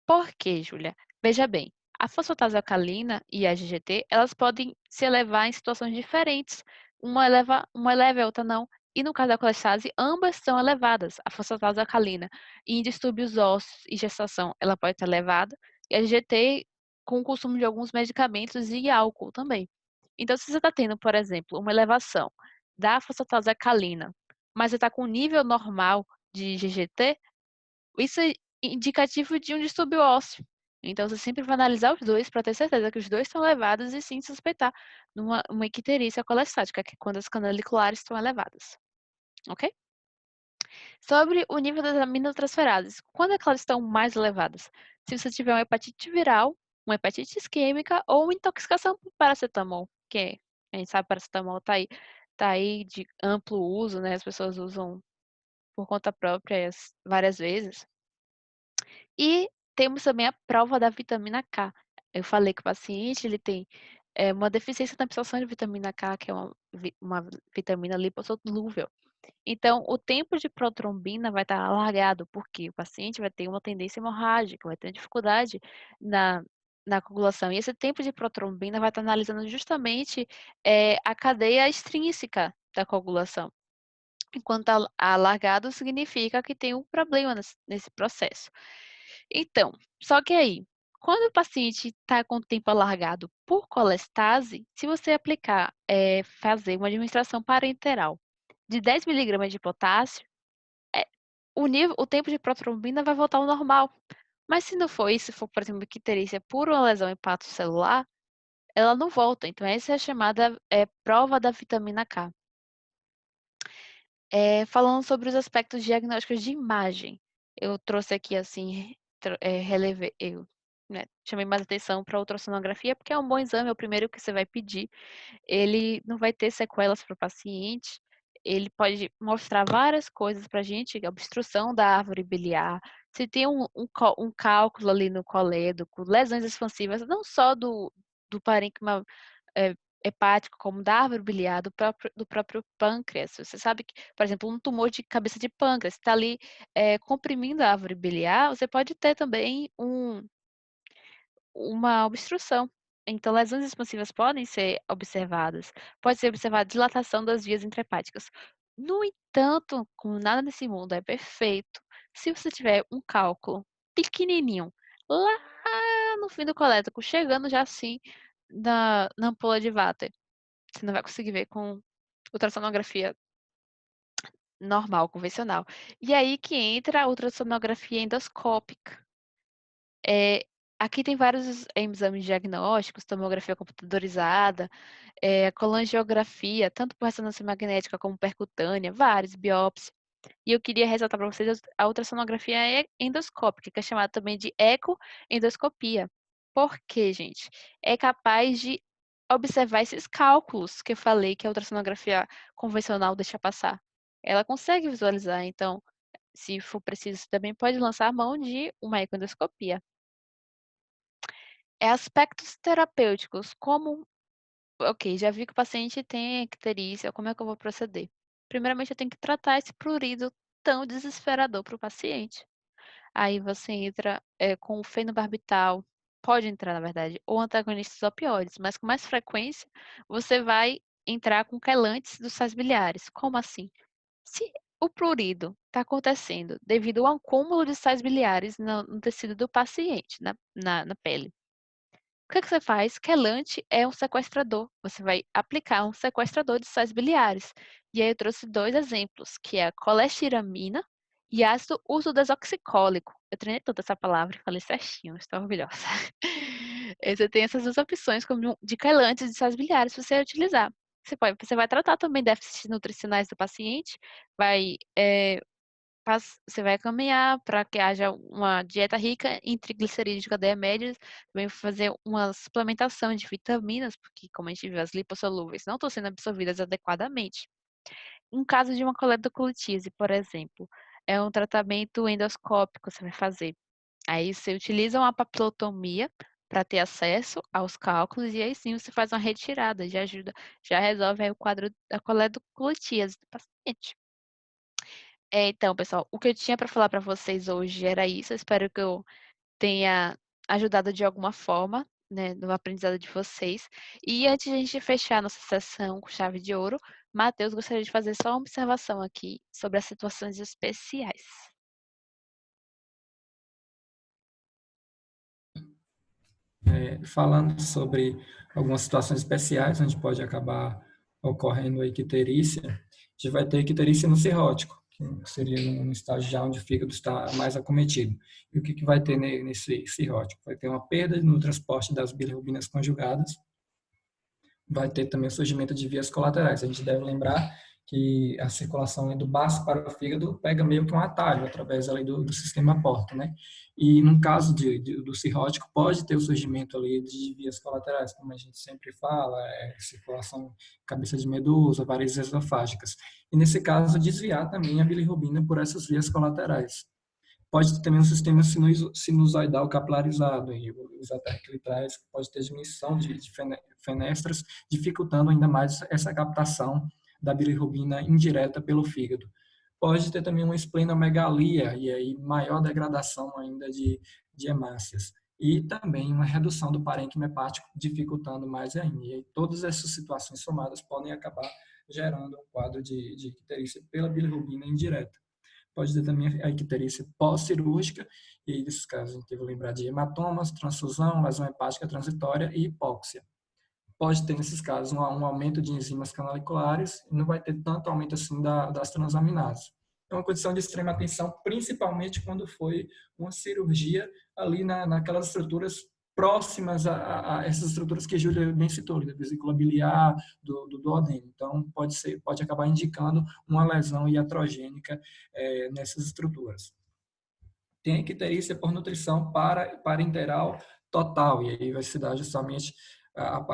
Por quê, Júlia? Veja bem, a fosfatase alcalina e a GGT, elas podem se elevar em situações diferentes. Uma eleva e a outra não. E no caso da colestase, ambas são elevadas. A fosfatase alcalina em distúrbios ósseos e gestação, ela pode estar elevada. E a GGT com o consumo de alguns medicamentos e álcool também. Então, se você está tendo, por exemplo, uma elevação da fosfatase alcalina, mas você está com um nível normal de GGT, isso é indicativo de um distúrbio ósseo. Então, você sempre vai analisar os dois para ter certeza que os dois estão elevados e sim suspeitar uma icterícia colestática, que é quando as canaliculares estão elevadas. Ok? Sobre o nível das aminotransferases. Quando é que elas estão mais elevadas? Se você tiver uma hepatite viral, uma hepatite isquêmica ou uma intoxicação por paracetamol, que a gente sabe que paracetamol tá aí de amplo uso, né? As pessoas usam por conta própria várias vezes. E temos também a prova da vitamina K. Eu falei que o paciente ele tem uma deficiência na absorção de vitamina K, que é uma vitamina lipossolúvel. Então, o tempo de protrombina vai estar alargado, porque o paciente vai ter uma tendência hemorrágica, vai ter dificuldade na coagulação. E esse tempo de protrombina vai estar analisando justamente a cadeia extrínseca da coagulação. Enquanto alargado significa que tem um problema nesse processo. Então, só que aí, quando o paciente está com o tempo alargado por colestase, se você aplicar, fazer uma administração parenteral de 10 miligramas de potássio, o tempo de protrombina vai voltar ao normal. Mas se não for isso, se for, por exemplo, icterícia por uma lesão hepatocelular, ela não volta. Então, essa é a chamada prova da vitamina K. Falando sobre os aspectos diagnósticos de imagem, eu trouxe aqui, assim, relevei, chamei mais atenção para a ultrassonografia, porque é um bom exame, é o primeiro que você vai pedir. Ele não vai ter sequelas para o paciente, ele pode mostrar várias coisas para a gente, obstrução da árvore biliar, se tem um cálculo ali no colédoco, lesões expansivas, não só do parênquima hepático, como da árvore biliar, do próprio pâncreas. Você sabe que, por exemplo, um tumor de cabeça de pâncreas está ali comprimindo a árvore biliar, você pode ter também uma obstrução. Então, lesões expansivas podem ser observadas. Pode ser observada dilatação das vias intrahepáticas. No entanto, como nada nesse mundo é perfeito, se você tiver um cálculo pequenininho lá no fim do colédoco, chegando já assim na ampola de Vater, você não vai conseguir ver com ultrassonografia normal, convencional. E aí que entra a ultrassonografia endoscópica. Aqui tem vários exames diagnósticos, tomografia computadorizada, colangiografia, tanto por ressonância magnética como percutânea, vários, biópsia. E eu queria ressaltar para vocês a ultrassonografia endoscópica, que é chamada também de ecoendoscopia. Por quê, gente? É capaz de observar esses cálculos que eu falei que a ultrassonografia convencional deixa passar. Ela consegue visualizar, então, se for preciso, você também pode lançar a mão de uma ecoendoscopia. Aspectos terapêuticos, como, ok, já vi que o paciente tem icterícia, como é que eu vou proceder? Primeiramente, eu tenho que tratar esse prurido tão desesperador para o paciente. Aí você entra com o fenobarbital, pode entrar, na verdade, ou antagonistas opioides, mas com mais frequência você vai entrar com quelantes dos sais biliares. Como assim? Se o prurido está acontecendo devido ao acúmulo de sais biliares no tecido do paciente, na pele, o que você faz? Quelante é um sequestrador. Você vai aplicar um sequestrador de sais biliares. E aí eu trouxe 2 exemplos, que é a colestiramina e ácido ursodesoxicólico. Eu treinei toda essa palavra e falei certinho, estou orgulhosa. Você tem essas 2 opções como de quelantes de sais biliares para você utilizar. Você vai tratar também déficits nutricionais do paciente, vai você vai caminhar para que haja uma dieta rica em triglicerídeos de cadeia média, também fazer uma suplementação de vitaminas, porque, como a gente viu, as lipossolúveis não estão sendo absorvidas adequadamente. Em caso de uma coletocolitise, por exemplo, é um tratamento endoscópico que você vai fazer. Aí você utiliza uma papilotomia para ter acesso aos cálculos e aí sim você faz uma retirada, já resolve aí o quadro da coletocolitise do paciente. Então, pessoal, o que eu tinha para falar para vocês hoje era isso. Eu espero que eu tenha ajudado de alguma forma, né, no aprendizado de vocês. E antes de a gente fechar nossa sessão com chave de ouro, Matheus gostaria de fazer só uma observação aqui sobre as situações especiais. Falando sobre algumas situações especiais, onde pode acabar ocorrendo a icterícia, a gente vai ter icterícia no cirrótico, que seria um estágio já onde o fígado está mais acometido. E o que vai ter nesse cirrótico? Vai ter uma perda no transporte das bilirrubinas conjugadas, vai ter também o surgimento de vias colaterais. A gente deve lembrar que a circulação do baço para o fígado pega meio que um atalho através ali do sistema porta, né? E no caso do cirrótico pode ter o surgimento ali de vias colaterais, como a gente sempre fala, circulação cabeça de medusa, varizes esofágicas. E nesse caso desviar também a bilirrubina por essas vias colaterais. Pode ter também um sistema sinusoidal capilarizado, e os aterclitrais pode ter diminuição de fenestras, dificultando ainda mais essa captação da bilirrubina indireta pelo fígado. Pode ter também uma esplenomegalia, e aí maior degradação ainda de hemácias. E também uma redução do parênquima hepático, dificultando mais ainda. E aí, todas essas situações somadas podem acabar gerando um quadro de icterícia pela bilirrubina indireta. Pode ter também a icterícia pós-cirúrgica, e nesses casos a gente deve lembrar de hematomas, transfusão, lesão hepática transitória e hipóxia. Pode ter, nesses casos, um aumento de enzimas canaliculares e não vai ter tanto aumento assim das transaminases. É uma condição de extrema atenção, principalmente quando foi uma cirurgia ali naquelas estruturas próximas a essas estruturas que a Júlia bem citou, da vesícula biliar, do duodeno. Então, pode acabar indicando uma lesão iatrogênica nessas estruturas. Tem a icterícia por nutrição parenteral total, e aí vai se dar justamente,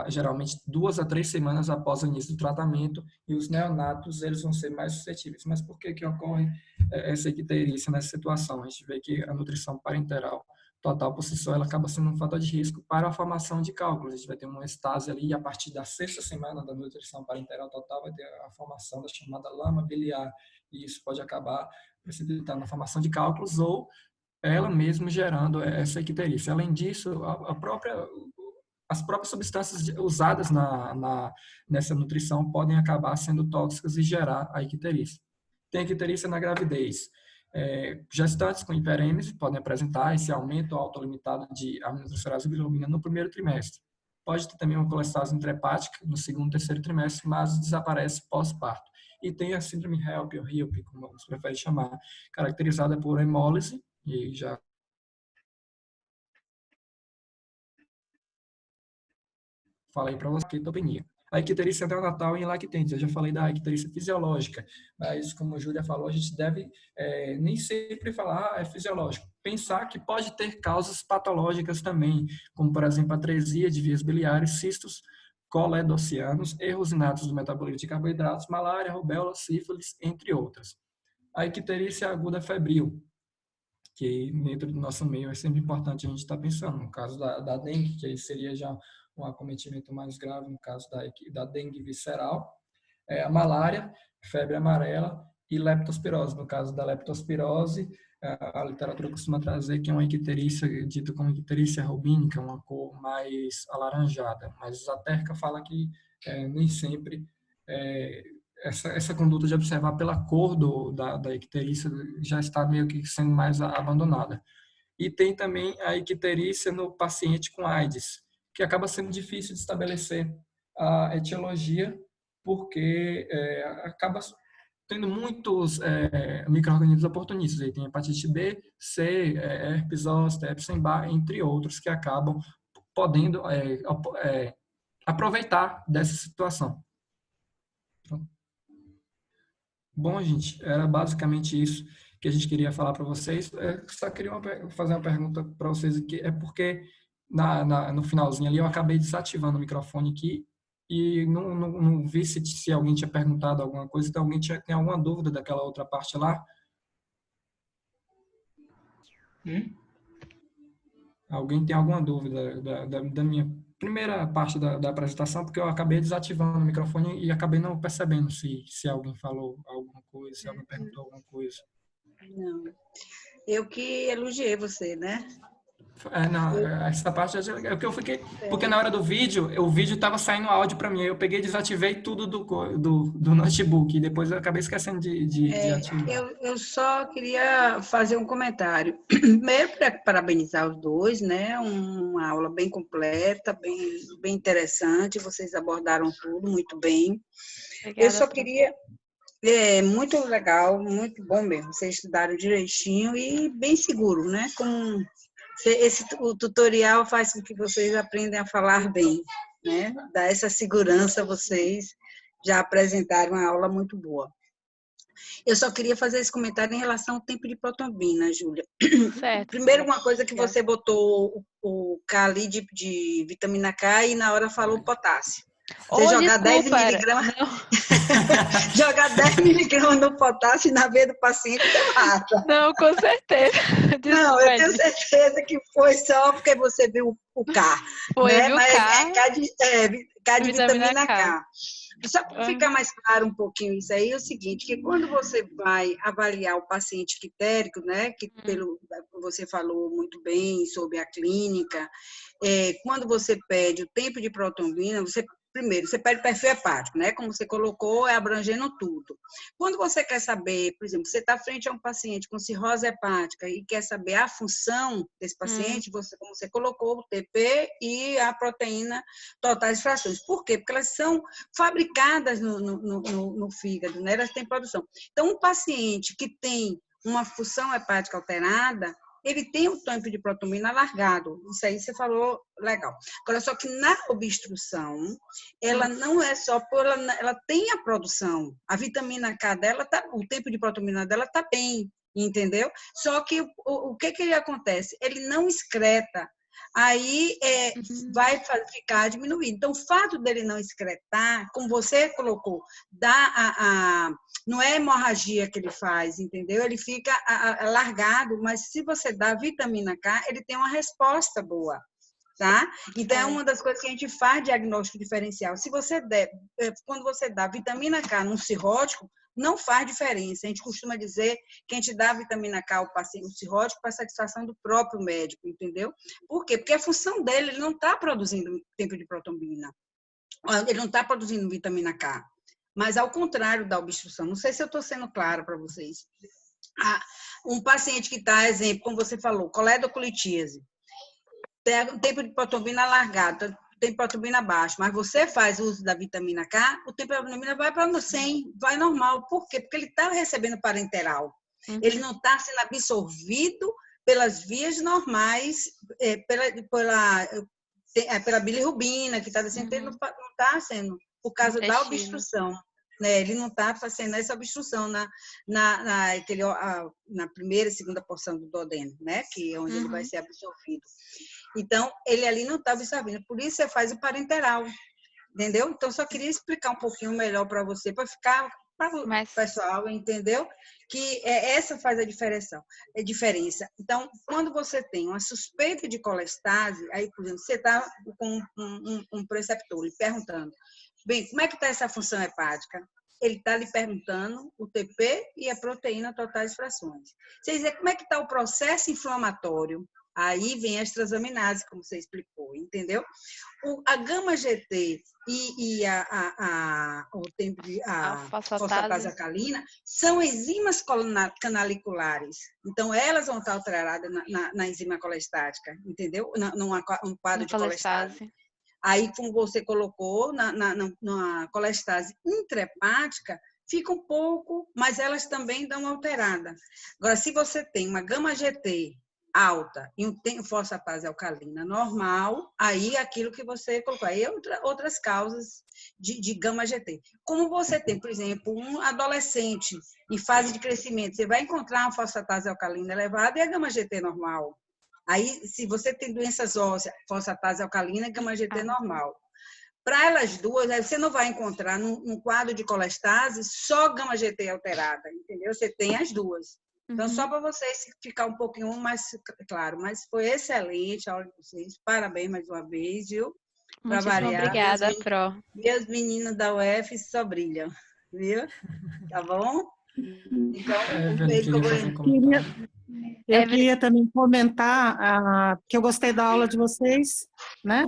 geralmente, 2 a 3 semanas após o início do tratamento, e os neonatos eles vão ser mais suscetíveis. Mas por que ocorre essa icterícia nessa situação? A gente vê que a nutrição parenteral total, por si só, ela acaba sendo um fator de risco para a formação de cálculos. A gente vai ter uma estase ali, e a partir da 6ª semana da nutrição parenteral total, vai ter a formação da chamada lama biliar, e isso pode acabar precipitando a formação de cálculos ou ela mesma gerando essa icterícia. Além disso, as próprias substâncias usadas nessa nutrição podem acabar sendo tóxicas e gerar a icterícia. Tem icterícia na gravidez. Gestantes com hiperêmese podem apresentar esse aumento autolimitado de aminotransferase e bilirrubina no primeiro trimestre. Pode ter também uma colestase intrahepática no segundo e terceiro trimestre, mas desaparece pós-parto. E tem a síndrome HELP ou HILP, como você prefere chamar, caracterizada por hemólise, e já falei para você, quitopenia. A icterícia neonatal em lactentes, eu já falei da icterícia fisiológica, mas como a Júlia falou, a gente deve nem sempre falar é fisiológico, pensar que pode ter causas patológicas também, como por exemplo atresia de vias biliares, cistos coledocianos, erros inatos do metabolismo de carboidratos, malária, rubéola, sífilis, entre outras. A icterícia aguda febril, que dentro do nosso meio é sempre importante a gente estar pensando. No caso da dengue, que aí seria já um acometimento mais grave, no caso da dengue visceral, a malária, febre amarela e leptospirose. No caso da leptospirose, a literatura costuma trazer que é uma icterícia, dita como icterícia rubínica, uma cor mais alaranjada, mas a Terca fala que nem sempre essa conduta de observar pela cor da icterícia já está meio que sendo mais abandonada. E tem também a icterícia no paciente com AIDS, que acaba sendo difícil de estabelecer a etiologia, porque acaba tendo muitos micro-organismos oportunistas. Aí tem hepatite B, C, herpes zoster, Epstein-Barr, entre outros, que acabam podendo aproveitar dessa situação. Bom, gente, era basicamente isso que a gente queria falar para vocês. Só queria fazer uma pergunta para vocês aqui. É porque no finalzinho ali eu acabei desativando o microfone aqui e não vi se alguém tinha perguntado alguma coisa. Então, alguém tem alguma dúvida daquela outra parte lá? Alguém tem alguma dúvida da minha primeira parte da apresentação? Porque eu acabei desativando o microfone e acabei não percebendo se alguém falou alguma coisa, se alguém perguntou alguma coisa. Não. Eu que elogiei você, né? Essa parte é que eu fiquei, porque na hora do vídeo, o vídeo estava saindo áudio para mim, aí eu peguei e desativei tudo do notebook, e depois eu acabei esquecendo de ativar. Eu só queria fazer um comentário. Primeiro, para parabenizar os dois, né? Uma aula bem completa, bem interessante, vocês abordaram tudo muito bem. Obrigada, Eu só queria... muito legal, muito bom mesmo. Vocês estudaram direitinho e bem seguro, né? O tutorial faz com que vocês aprendam a falar bem, né? Dá essa segurança a vocês, já apresentaram uma aula muito boa. Eu só queria fazer esse comentário em relação ao tempo de protombina, Júlia. Certo. Primeiro, uma coisa que você botou o K ali de vitamina K e na hora falou potássio. Você jogar 10 miligramas... jogar 10 miligramas no potássio na veia do paciente deu rata. Não, com certeza. Desculpa, não, eu tenho certeza que foi só porque você viu o K. Foi, né? viu Mas K de vitamina K. Só para ficar mais claro um pouquinho isso aí, é o seguinte, que quando você vai avaliar o paciente ictérico, né, que você falou muito bem sobre a clínica, quando você pede o tempo de protombina, primeiro, você pede perfil hepático, né? Como você colocou, abrangendo tudo. Quando você quer saber, por exemplo, você está frente a um paciente com cirrose hepática e quer saber a função desse paciente, como você colocou, o TP e a proteína totais de frações. Por quê? Porque elas são fabricadas no fígado, né? Elas têm produção. Então, um paciente que tem uma função hepática alterada, ele tem o tempo de protombina alargado. Isso aí você falou legal. Agora, só que na obstrução, ela não é só ela tem a produção. A vitamina K dela, o tempo de protombina dela está bem, entendeu? Só que o que acontece? Ele não excreta. Aí vai ficar diminuído. Então, o fato dele não excretar, como você colocou, não é hemorragia que ele faz, entendeu? Ele fica largado, mas se você dá vitamina K, ele tem uma resposta boa, tá? Então, é uma das coisas que a gente faz diagnóstico diferencial. Se você quando você dá vitamina K num cirrótico, não faz diferença. A gente costuma dizer que a gente dá vitamina K ao paciente, o cirrótico, para satisfação do próprio médico, entendeu? Por quê? Porque a função dele, ele não está produzindo tempo de protombina. Ele não está produzindo vitamina K. Mas ao contrário da obstrução. Não sei se eu estou sendo clara para vocês. Um paciente que está, exemplo, como você falou, coledocolitíase, tem tempo de protombina alargado, tem protombina baixo, mas você faz uso da vitamina K, o tempo de protombina vai para 100, vai normal. Por quê? Porque ele está recebendo parenteral. Ele não está sendo absorvido pelas vias normais, pela bilirrubina, que está descendo, não está sendo, por causa da obstrução. Né? Ele não está fazendo essa obstrução na primeira e segunda porção do duodeno, né? Que é onde ele vai ser absorvido. Então, ele ali não está absorvendo. Por isso, você faz o parenteral, entendeu? Então, só queria explicar um pouquinho melhor para você, para ficar para o pessoal, entendeu? Que essa faz a diferença. Então, quando você tem uma suspeita de colestase, aí, por exemplo, você está com um preceptor lhe perguntando, bem, como é que está essa função hepática? Ele está lhe perguntando o TP e a proteína totais frações. Você dizer como é que está o processo inflamatório, Aí vem as transaminases, como você explicou, entendeu? A gama-GT e a fosfatase alcalina são enzimas canaliculares. Então, elas vão estar alteradas na enzima colestática, entendeu? Num quadro de colestase. Aí, como você colocou, na colestase intrahepática, fica um pouco, mas elas também dão uma alterada. Agora, se você tem uma gama-GT alta e um fosfatase alcalina normal, aí aquilo que você colocou, aí outras causas de gama-GT. Como você tem, por exemplo, um adolescente em fase de crescimento, você vai encontrar uma fosfatase alcalina elevada e a gama-GT normal. Aí, se você tem doenças ósseas, fosfatase alcalina e gama-GT normal. Para elas duas, aí você não vai encontrar num quadro de colestase só gama-GT alterada, entendeu? Você tem as duas. Então, só para vocês ficar um pouquinho mais claro, mas foi excelente a aula de vocês. Parabéns mais uma vez, viu? Muito obrigada, Pro. E as meninas da UF só brilham, viu? Tá bom? Então, eu queria também comentar que eu gostei da aula de vocês, né?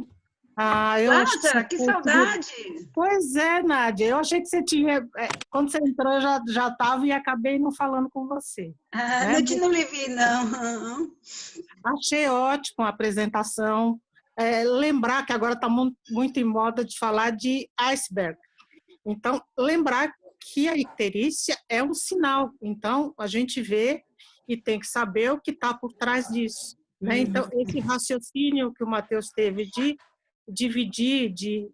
Nádia, que saudade! Pois é, Nádia, eu achei que você tinha... Quando você entrou, eu já estava e acabei não falando com você. Né? Não lhe vi, não. Achei ótimo a apresentação. Lembrar que agora está muito em moda de falar de iceberg. Então, lembrar que a icterícia é um sinal. Então, a gente vê e tem que saber o que está por trás disso. Né? Então, esse raciocínio que o Matheus teve de dividir de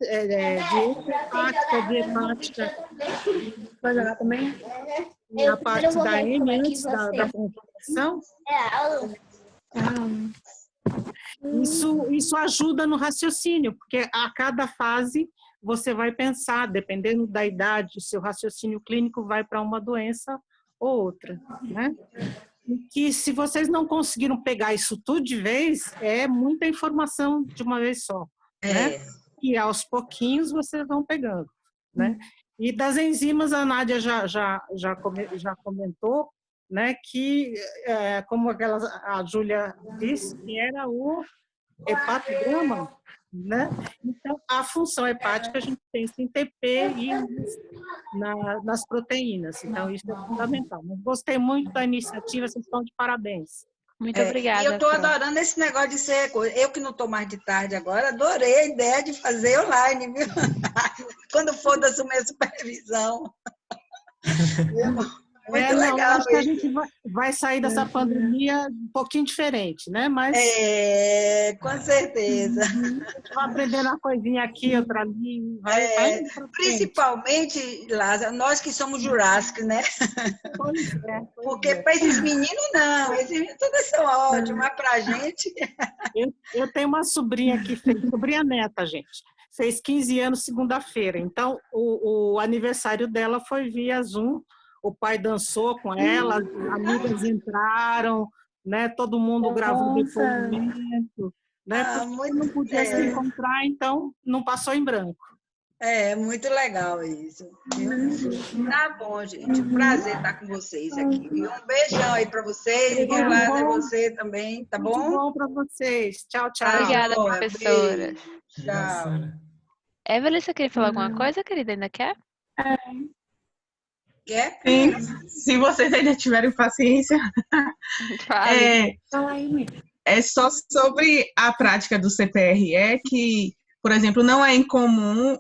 hepática, de hepática, também a parte da M antes da conjugação. Isso ajuda no raciocínio, porque a cada fase você vai pensar, dependendo da idade, o seu raciocínio clínico vai para uma doença ou outra, né? E que se vocês não conseguiram pegar isso tudo de vez, é muita informação de uma vez só, né? E aos pouquinhos vocês vão pegando, né? E das enzimas, a Nádia já comentou, né, que, como a Júlia disse, que era o hepatograma, né? Então, a função hepática a gente pensa em TP e nas proteínas, então isso é fundamental. Mas gostei muito da iniciativa, vocês estão de parabéns. Muito obrigada. E eu estou adorando esse negócio de ser... Eu que não estou mais de tarde agora, adorei a ideia de fazer online, viu? Quando for da minha supervisão. Muito legal. Acho que a gente vai sair dessa pandemia um pouquinho diferente, né? Mas com certeza. Vai aprendendo uma coisinha aqui, outra ali. Principalmente, Lázaro, nós que somos Jurássicos, né? Pois é. Porque para esses meninos, não. Esses meninos todos são ótimos, mas para a gente... Eu tenho uma sobrinha que fez, sobrinha neta, gente. Fez 15 anos segunda-feira. Então, o aniversário dela foi via Zoom. O pai dançou com ela, as amigas entraram, né? Todo mundo gravou depoimento, né? Porque não podia se encontrar, então não passou em branco. Muito legal isso. Tá bom, gente. Prazer estar com vocês aqui. Um beijão aí para vocês. E Lázaro, você também, tá bom? Muito bom para vocês. Tchau, tchau. Obrigada, professora. Tchau. Evelyn, você queria falar alguma coisa, querida? Ainda quer? Quer? Sim, se vocês ainda tiverem paciência. É só sobre a prática do CPRE que, por exemplo, não é incomum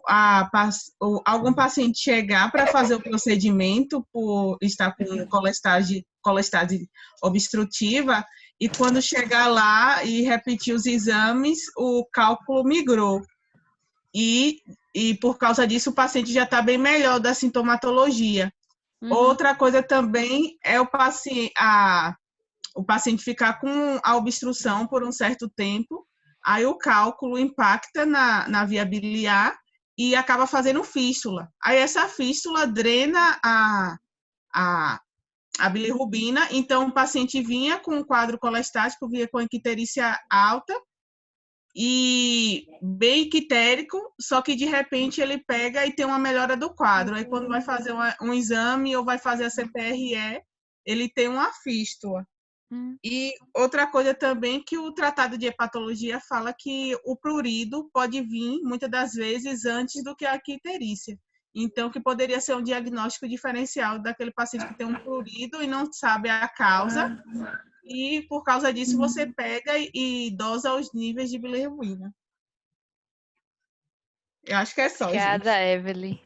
algum paciente chegar para fazer o procedimento por estar com colestase obstrutiva e quando chegar lá e repetir os exames, o cálculo migrou. E por causa disso o paciente já está bem melhor da sintomatologia. Outra coisa também é o paciente ficar com a obstrução por um certo tempo, aí o cálculo impacta na via biliar e acaba fazendo fístula. Aí essa fístula drena a bilirrubina, então o paciente vinha com um quadro colestático, vinha com icterícia alta, e bem ictérico, só que de repente ele pega e tem uma melhora do quadro. Aí quando vai fazer um exame ou vai fazer a CPRE, ele tem uma fístula. E outra coisa também que o Tratado de Hepatologia fala que o prurido pode vir, muitas das vezes, antes do que a icterícia. Então, que poderia ser um diagnóstico diferencial daquele paciente que tem um prurido e não sabe a causa, e por causa disso você pega e dosa os níveis de bilirrubina. Eu acho que é só, Obrigada, gente. Evelyn.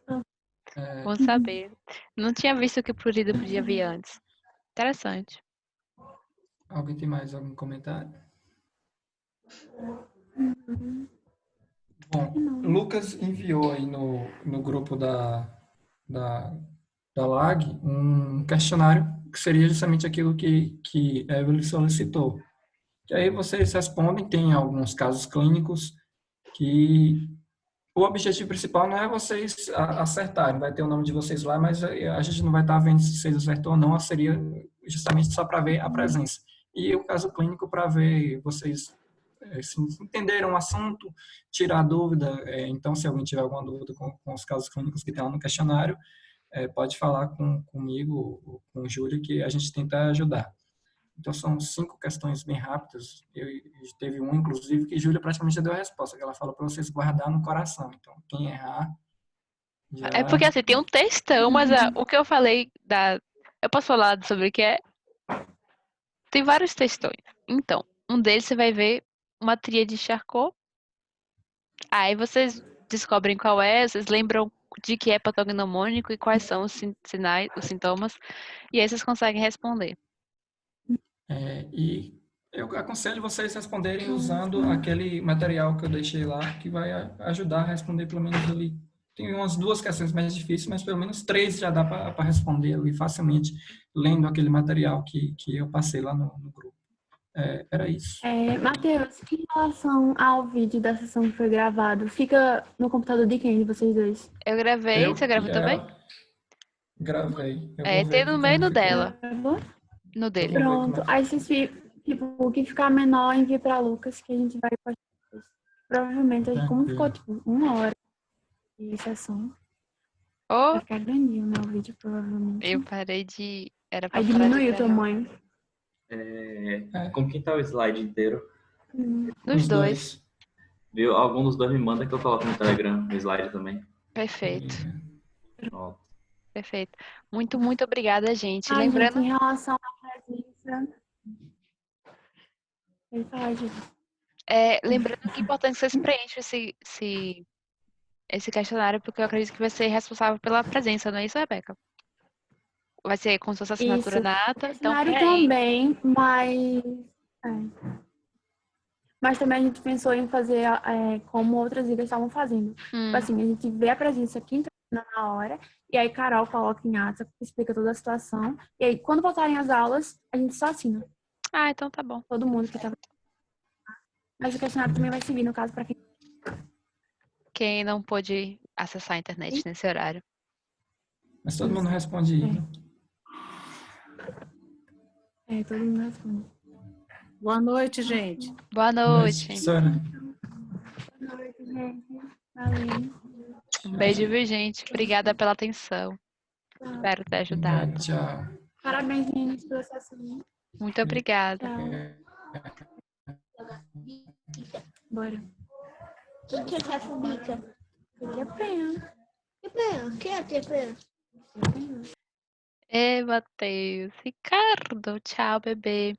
É, Bom saber. Não tinha visto que o prurido podia vir antes. Interessante. alguém tem mais algum comentário? Bom, Lucas enviou aí no grupo da LAG um questionário que seria justamente aquilo que Evelyn solicitou. Que aí vocês respondem, tem alguns casos clínicos que o objetivo principal não é vocês acertarem, vai ter o nome de vocês lá, mas a gente não vai estar vendo se vocês acertou ou não, seria justamente só para ver a presença. E o caso clínico para ver vocês se entenderam o assunto, tirar dúvida. Então, se alguém tiver alguma dúvida com os casos clínicos que tem lá no questionário, pode falar comigo ou com o Júlio que a gente tenta ajudar. Então, são 5 questões bem rápidas. Teve uma, inclusive, que Júlia praticamente já deu a resposta, que ela falou para vocês guardar no coração. Então, quem errar, já... É porque assim, tem um textão, mas o que eu falei eu posso falar sobre o que é? Tem vários textões. Então, um deles você vai ver uma tríade de Charcot. Aí vocês descobrem qual é, vocês lembram de que é patognomônico e quais são os sinais, os sintomas, e aí vocês conseguem responder. E eu aconselho vocês responderem usando aquele material que eu deixei lá, que vai ajudar a responder pelo menos ali. Tem umas 2 questões mais difíceis, mas pelo menos 3 já dá para responder ali facilmente, lendo aquele material que eu passei lá no grupo. Era isso. Matheus, em relação ao vídeo da sessão que foi gravado, fica no computador de quem, de vocês dois? Eu gravei, você gravou também? Gravei. Eu vou Tem ver no meio e no como ficou. dela. Gravou? No dele. Eu vou ver como Pronto. Aí vocês tipo, o que ficar menor, envia pra Lucas, que a gente vai postar depois. Provavelmente, como ficou, tipo, 1 hora de sessão, vai ficar grandinho, né, o vídeo, provavelmente. Eu parei de... Era pra Aí parar de diminuiu o gravar. tamanho. Como que tá o slide inteiro? Nos dois. Viu? Algum dos dois me manda que eu coloco no Telegram o slide também. Perfeito. Pronto. Perfeito. Muito, muito obrigada, gente. Ai, Lembrando... gente, em relação à presença... Ele fala, gente. Lembrando que é importante que vocês preencham esse questionário, porque eu acredito que vai ser responsável pela presença, não é isso, Rebeca? Vai ser com sua assinatura Isso. na ata, então Cenário preenche. também, mas também a gente pensou em fazer como outras ilhas estavam fazendo. Tipo assim, a gente vê a presença quinta na hora, e aí Carol coloca em ata, explica toda a situação, e aí quando voltarem as aulas, a gente só assina. Ah, então tá bom. Todo mundo que tá... Mas o questionário também vai servir, no caso, para quem não pôde acessar a internet nesse horário. Mas todo mundo responde. Todo mundo responde. Boa noite, gente. Boa noite. Professora. Boa noite, gente. Valeu. Um beijo, viu, gente? Obrigada pela atenção. Espero ter ajudado. Tchau. Parabéns, meninos, pela sessão. Muito obrigada. Bora. O que é essa bica? Que pena. Que é TP? Matheus. Ricardo. Tchau, bebê.